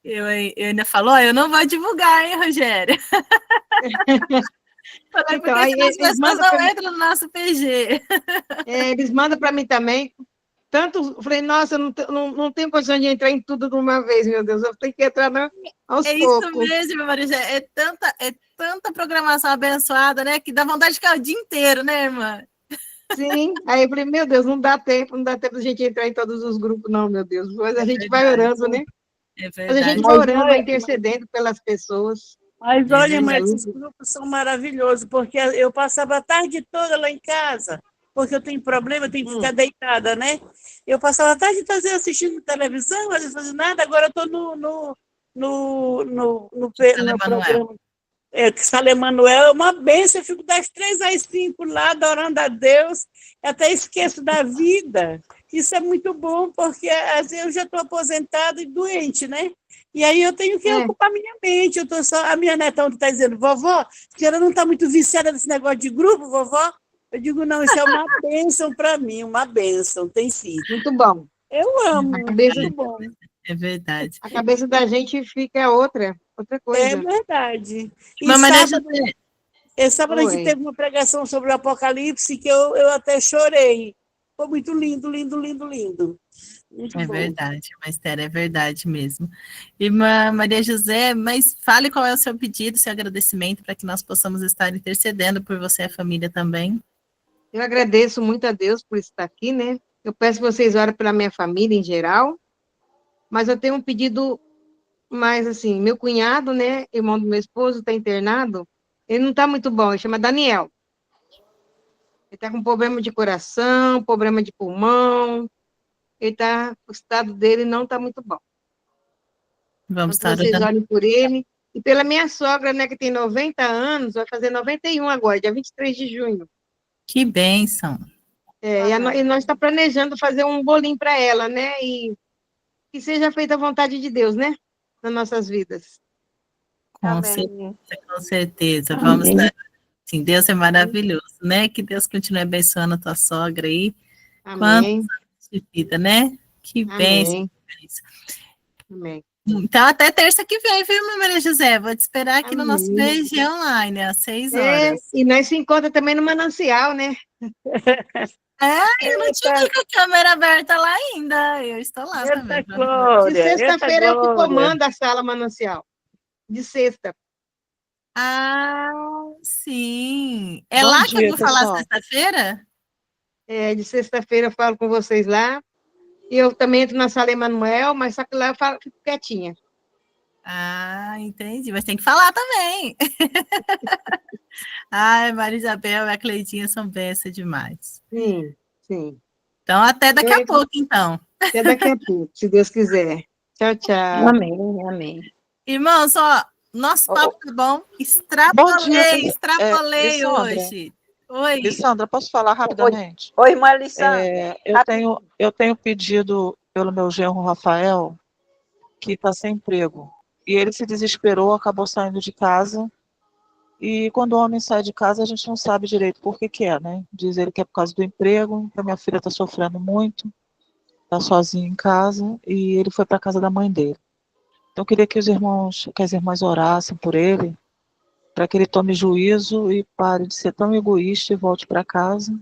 eu ainda falo, eu não vou divulgar, hein, Rogério? Falei, Então, porque aí senão as eles pessoas mandam não pra mim- entram no nosso PG. Eles mandam para mim também. Tanto, eu falei, nossa, eu não tenho condição de entrar em tudo de uma vez, meu Deus. Eu tenho que entrar aos É isso poucos. mesmo, Maria. É tanta programação abençoada, né? Que dá vontade de ficar o dia inteiro, né, irmã? Sim, aí eu falei, meu Deus, não dá tempo da gente entrar em todos os grupos, não, meu Deus. Mas a gente vai orando, né? É Mas a verdade. gente vai orando, vai intercedendo pelas pessoas. Mas É olha, irmã, verdade. esses grupos são maravilhosos, porque eu passava a tarde toda lá em casa, porque eu tenho problema, eu tenho que ficar deitada, né? Eu passava a tarde toda assistindo televisão, às vezes fazendo nada, agora eu estou no programa. Que Sala Emanuel é uma bênção, eu fico das 3 às 5 lá, adorando a Deus, até esqueço da vida. Isso é muito bom, porque às vezes eu já estou aposentada e doente, né? E aí eu tenho que ocupar minha mente. A minha neta ontem está dizendo, vovó, a senhora não está muito viciada nesse negócio de grupo, vovó? Eu digo, não, isso é uma bênção para mim, uma bênção, tem sido. Muito bom. Eu amo, A cabeça, muito bom. É verdade. a cabeça da gente fica outra coisa. É verdade. E Mamãe sábado a gente Oi. teve uma pregação sobre o Apocalipse que eu até chorei. Foi muito lindo, lindo, lindo, lindo. Muito É bom. verdade, Esther, é verdade mesmo. Irmã Maria José, mas fale qual é o seu pedido, seu agradecimento, para que nós possamos estar intercedendo por você e a família também. Eu agradeço muito a Deus por estar aqui, né? Eu peço que vocês orem pela minha família em geral, mas eu tenho um pedido mais assim, meu cunhado, né, irmão do meu esposo, está internado, ele não está muito bom, ele chama Daniel. Ele está com problema de coração, problema de pulmão, o estado dele não está muito bom. Vamos Então, estar vocês orando. olhem por ele, e pela minha sogra, né, que tem 90 anos, vai fazer 91 agora, dia 23 de junho. Que bênção. E nós estamos planejando fazer um bolinho para ela, né? E que seja feita a vontade de Deus, né? Nas nossas vidas. Com certeza. Vamos estar. Sim, Deus é maravilhoso, né? Que Deus continue abençoando a tua sogra aí. Amém. Quantos anos de vida, né? Que bênção. Amém. Amém. Então, até terça que vem, viu, minha Maria José? Vou te esperar aqui no nosso Amém. BG Online, às 6 É, horas. e nós se encontramos também no Manancial, né? Eu não te vi com a câmera aberta lá ainda. Eu estou lá também. De sexta-feira eu que comando a sala Manancial. De sexta. Ah, sim. É Bom lá que eu dia, vou falar pessoal. sexta-feira? É, de sexta-feira eu falo com vocês lá. E eu também entro na sala Emanuel, mas só que lá eu fico quietinha. Ah, entendi. Mas tem que falar também. Ai, Maria Isabel e a Cleitinha são bênçãos demais. Sim, sim. Então, até daqui a pouco, então. Até daqui a pouco, se Deus quiser. Tchau, tchau. Amém. Irmãos, ó, nosso papo tá bom. Bom dia, Extrapolei Lissandra. hoje. Oi. Lissandra, posso falar rapidamente? Oi, irmã Lissandra. Eu tenho pedido pelo meu genro Rafael, que está sem emprego. E ele se desesperou, acabou saindo de casa. E quando o homem sai de casa, a gente não sabe direito por que é, né? Diz ele que é por causa do emprego, que a minha filha está sofrendo muito, está sozinha em casa, e ele foi para a casa da mãe dele. Então, eu queria que as irmãs orassem por ele, para que ele tome juízo e pare de ser tão egoísta e volte para casa.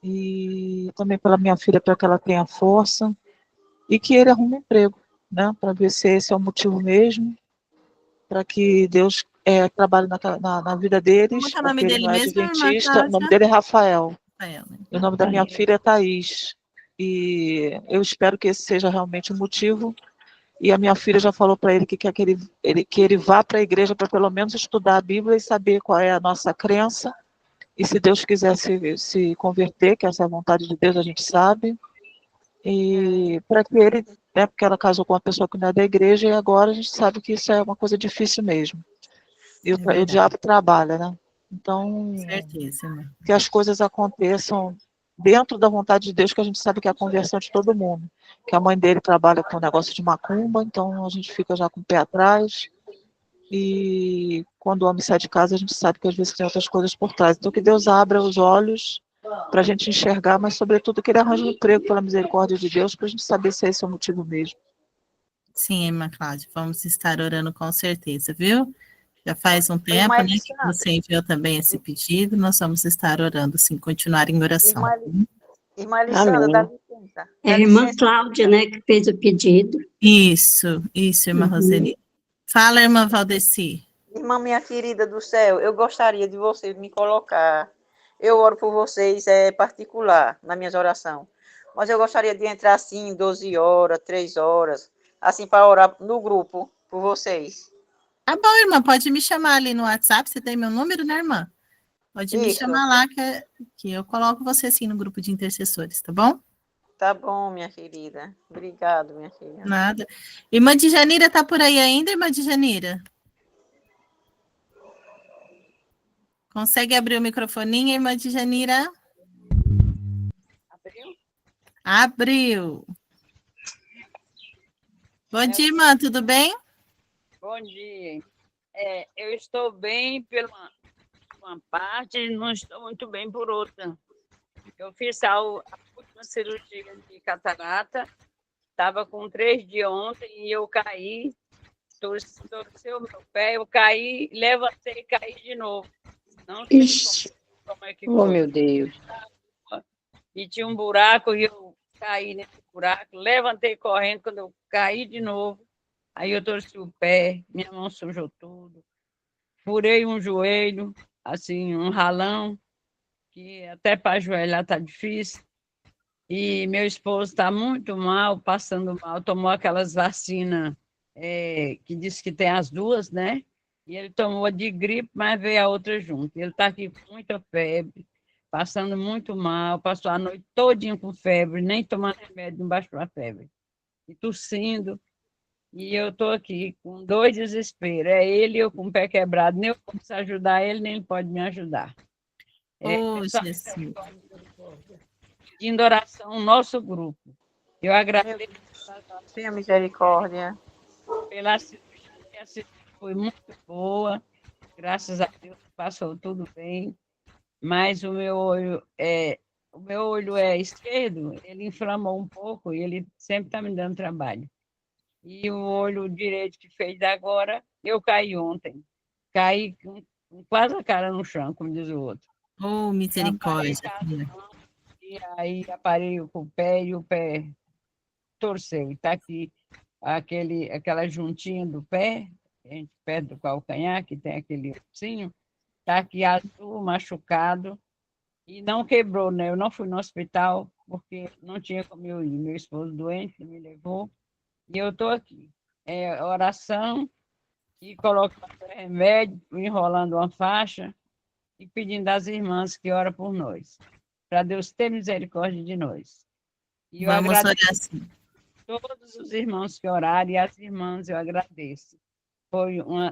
E também pela minha filha, para que ela tenha força e que ele arrume emprego, né? Para ver se esse é o motivo mesmo, para que Deus trabalhe na vida deles, Como que é o nome porque ele dele não é mesmo, irmã adventista. O Cláudia? nome dele é Rafael. Rafael, né? E o nome da minha filha é Thaís. E eu espero que esse seja realmente o motivo. E a minha filha já falou para ele que quer que ele vá para a igreja para pelo menos estudar a Bíblia e saber qual é a nossa crença. E se Deus quiser se converter, que essa é a vontade de Deus, a gente sabe. E para que ele, né, porque ela casou com uma pessoa que não é da igreja, e agora a gente sabe que isso é uma coisa difícil mesmo. E o diabo trabalha, né? Então, Certeza, né? que as coisas aconteçam dentro da vontade de Deus, que a gente sabe que é a conversão de todo mundo. Que a mãe dele trabalha com o negócio de macumba, então a gente fica já com o pé atrás. E quando o homem sai de casa, a gente sabe que às vezes tem outras coisas por trás. Então que Deus abra os olhos para a gente enxergar, mas sobretudo que ele arranje um emprego pela misericórdia de Deus, para a gente saber se esse é o motivo mesmo. Sim, irmã Cláudia, vamos estar orando com certeza, viu? Já faz um tempo, né, que você enviou também esse pedido, nós vamos estar orando, sim, continuar em oração. Irmã Lissandra, dá licença. É a irmã Cláudia, né, que fez o pedido. Isso, irmã Roseli. Fala, irmã Valdeci. Irmã minha querida do céu, eu gostaria de você me colocar. Eu oro por vocês, particular, nas minhas orações. Mas eu gostaria de entrar assim, 12 horas, 3 horas, assim, para orar no grupo, por vocês. Tá bom, irmã, pode me chamar ali no WhatsApp, você tem meu número, né, irmã? Pode me chamar lá, que eu coloco você, assim, no grupo de intercessores, tá bom? Tá bom, minha querida. Obrigado, minha filha. Nada. Irmã de Janira tá por aí ainda, irmã de Janira? Consegue abrir o microfoninho, irmã de Janira? Abriu? Abriu. Bom dia, irmã, tudo bem? Bom dia. Eu estou bem por uma parte e não estou muito bem por outra. Eu fiz a última cirurgia de catarata, estava com 3 dias ontem e eu caí, torceu o meu pé, eu caí, levantei e caí de novo. Não sei como é que foi. Oh, meu Deus. E tinha um buraco e eu caí nesse buraco, levantei correndo, quando eu caí de novo, aí eu torci o pé, minha mão sujou tudo, furei um joelho, assim, um ralão, que até para ajoelhar está difícil, e meu esposo está muito mal, passando mal, tomou aquelas vacinas que diz que tem as duas, né? E ele tomou a de gripe, mas veio a outra junto. Ele está aqui com muita febre, passando muito mal, passou a noite todinha com febre, nem tomando remédio, não baixou a febre. E tossindo. E eu estou aqui com 2 desesperos. É ele, eu com o pé quebrado. Nem eu posso ajudar ele, nem ele pode me ajudar. Jesus. Pedindo oração no nosso grupo. Eu agradeço. Tenha misericórdia. Pela cirurgia, a cirurgia foi muito boa. Graças a Deus passou tudo bem. Mas o meu olho é esquerdo, ele inflamou um pouco e ele sempre está me dando trabalho. E o olho direito que fez agora, eu caí ontem. Caí com quase a cara no chão, como diz o outro. Oh, misericórdia. E aí aparei com o pé e o pé torceu. Está aqui aquela juntinha do pé, perto do calcanhar, que tem aquele ossinho, está aqui azul, machucado, e não quebrou, né? Eu não fui no hospital, porque não tinha como eu ir. Meu esposo doente me levou, e eu estou aqui. É oração, e colocando remédio, enrolando uma faixa, e pedindo às irmãs que oram por nós, para Deus ter misericórdia de nós. E eu Vamos agradeço orar assim. todos os irmãos que oraram, e as irmãs eu agradeço.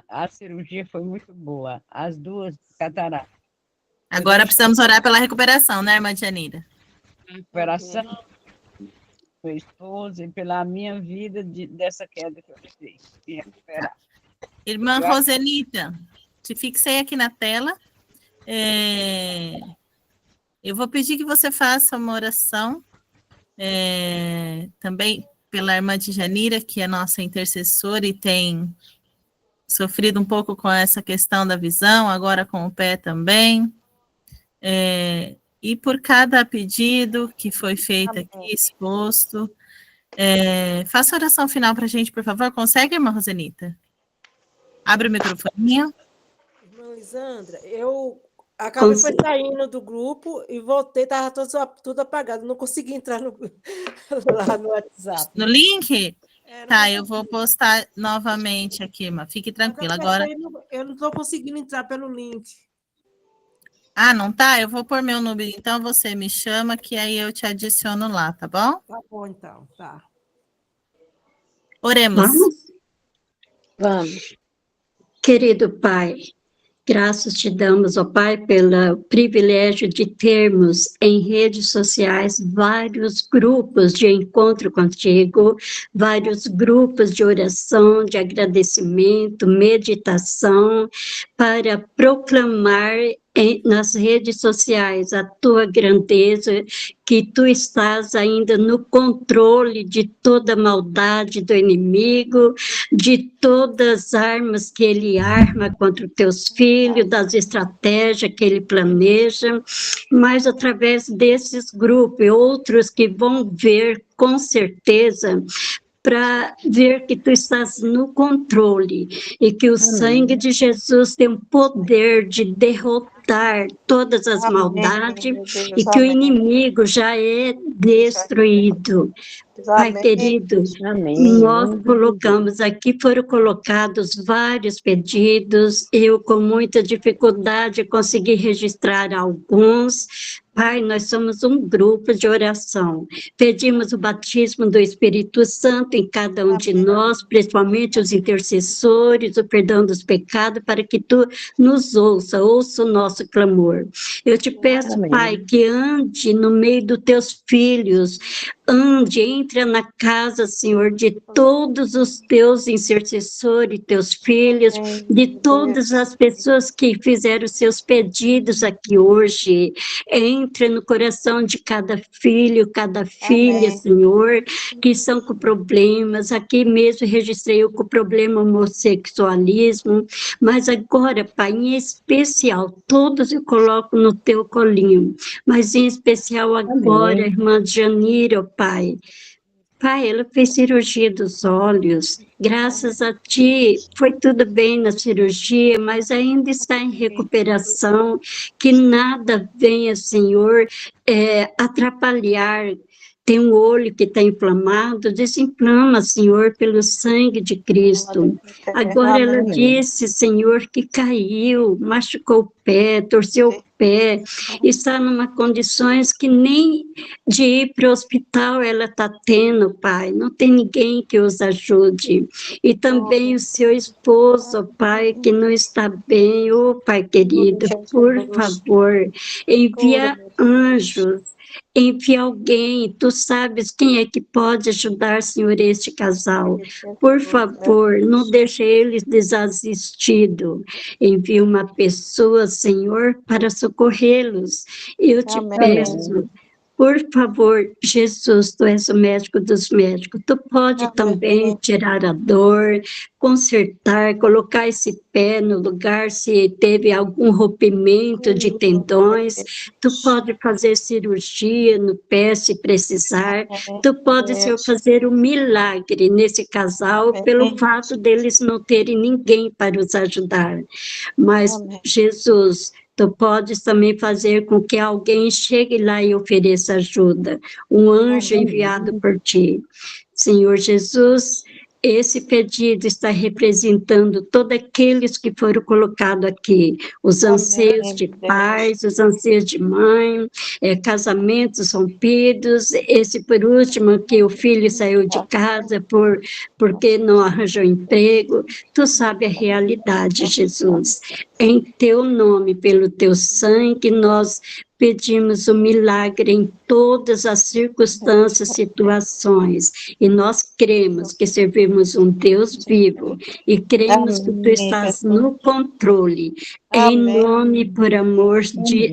A cirurgia foi muito boa, as duas cataratas. Agora precisamos orar pela recuperação, né, irmã Janira? Recuperação, meu esposo, e pela minha vida dessa queda que eu fiz. E recuperar. Irmã Rosenita, te fixei aqui na tela. Eu vou pedir que você faça uma oração também pela irmã de Janira, que é nossa intercessora e tem sofrido um pouco com essa questão da visão, agora com o pé também. E por cada pedido que foi feito aqui, exposto. Faça a oração final para a gente, por favor. Consegue, irmã Rosenita? Abre o microfoninho. Irmã Lisandra, eu acabei foi saindo do grupo e voltei, estava tudo apagado, não consegui entrar lá no WhatsApp. No link? Tá, eu vou postar novamente aqui, irmã. Fique tranquila. Agora. Eu não estou conseguindo entrar pelo link. Ah, não tá? Eu vou pôr meu número, então você me chama, que aí eu te adiciono lá, tá bom? Tá bom, então, tá. Oremos. Vamos. Querido Pai, graças te damos, ó Pai, pelo privilégio de termos em redes sociais vários grupos de encontro contigo, vários grupos de oração, de agradecimento, meditação, para proclamar nas redes sociais a tua grandeza, que tu estás ainda no controle de toda maldade do inimigo, de todas as armas que ele arma contra os teus filhos, das estratégias que ele planeja, mas através desses grupos e outros que vão ver com certeza, para ver que tu estás no controle e que o sangue de Jesus tem o poder de derrotar todas as maldades e que o inimigo já é destruído. Pai querido, nós colocamos aqui, foram colocados vários pedidos, eu com muita dificuldade consegui registrar alguns. Pai, nós somos um grupo de oração. Pedimos o batismo do Espírito Santo em cada um de nós, principalmente os intercessores, o perdão dos pecados, para que tu nos ouça o nosso clamor. Eu te peço, amém, Pai, que ande no meio dos teus filhos, entra na casa, Senhor, de todos os teus intercessores, teus filhos, de todas as pessoas que fizeram seus pedidos aqui hoje. Entre no coração de cada filho, cada filha, Senhor, que estão com problemas. Aqui mesmo registrei eu com o problema homossexualismo, mas agora, Pai, em especial, todos eu coloco no teu colinho, mas em especial agora, a irmã Janira, Pai. Pai, ela fez cirurgia dos olhos, graças a ti foi tudo bem na cirurgia, mas ainda está em recuperação, que nada venha, Senhor, atrapalhar. Tem um olho que está inflamado, desinflama, Senhor, pelo sangue de Cristo. Agora ela disse, Senhor, que caiu, machucou o pé, torceu o pé, está numa condições que nem de ir para o hospital ela está tendo, Pai. Não tem ninguém que os ajude. E também o seu esposo, Pai, que não está bem. Ô, Pai querido, por favor, envia anjos, envia alguém, tu sabes quem é que pode ajudar, Senhor, este casal. Por favor, não deixe eles desassistidos. Envia uma pessoa, Senhor, para socorrê-los. Eu te peço, Por favor, Jesus, tu és o médico dos médicos, tu pode também tirar a dor, consertar, colocar esse pé no lugar se teve algum rompimento de tendões, tu pode fazer cirurgia no pé se precisar, tu pode, Senhor, fazer um milagre nesse casal pelo fato deles não terem ninguém para os ajudar. Mas, Jesus, tu podes também fazer com que alguém chegue lá e ofereça ajuda, um anjo enviado por ti. Senhor Jesus, esse pedido está representando todos aqueles que foram colocados aqui, os anseios de pais, os anseios de mãe, casamentos rompidos, esse por último que o filho saiu de casa porque não arranjou emprego. Tu sabe a realidade, Jesus. Em teu nome, pelo teu sangue, nós pedimos o milagre em todas as circunstâncias, situações, e nós cremos que servimos um Deus vivo, e cremos que tu estás no controle, em nome, por amor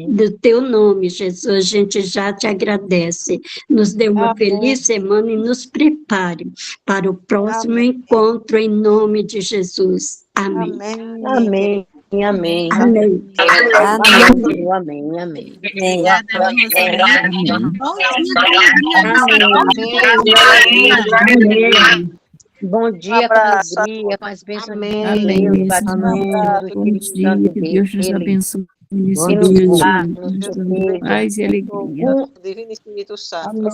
do teu nome, Jesus, a gente já te agradece, nos dê uma feliz semana e nos prepare para o próximo encontro, em nome de Jesus, amém. Amém. Amém. Amém. Amém. Amém. Bom dia, com alegria, com as bênçãos de Deus, Bom dia, que Deus nos abençoe nesse dia de paz e alegria. Divino Espírito Santo.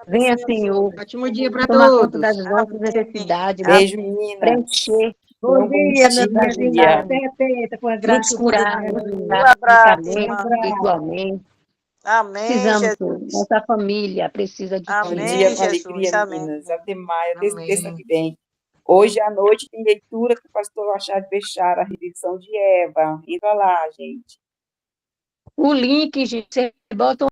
Venha, Senhor. Ótimo dia para Tomar conta todos. das nossas necessidades. Beijo, menina. Preencher. Bom dia, meu Bom Deus. dia. Com a graça Nos curar, fisicamente, espiritualmente. Amém, Precisamos, nossa família precisa de Bom Amém, dia, com Jesus. alegria, Amém. meninas. Até mais, até terça que vem. Hoje à noite tem leitura com o pastor Machado Bechara, a redenção de Eva. Entra lá, gente. O link, gente, você bota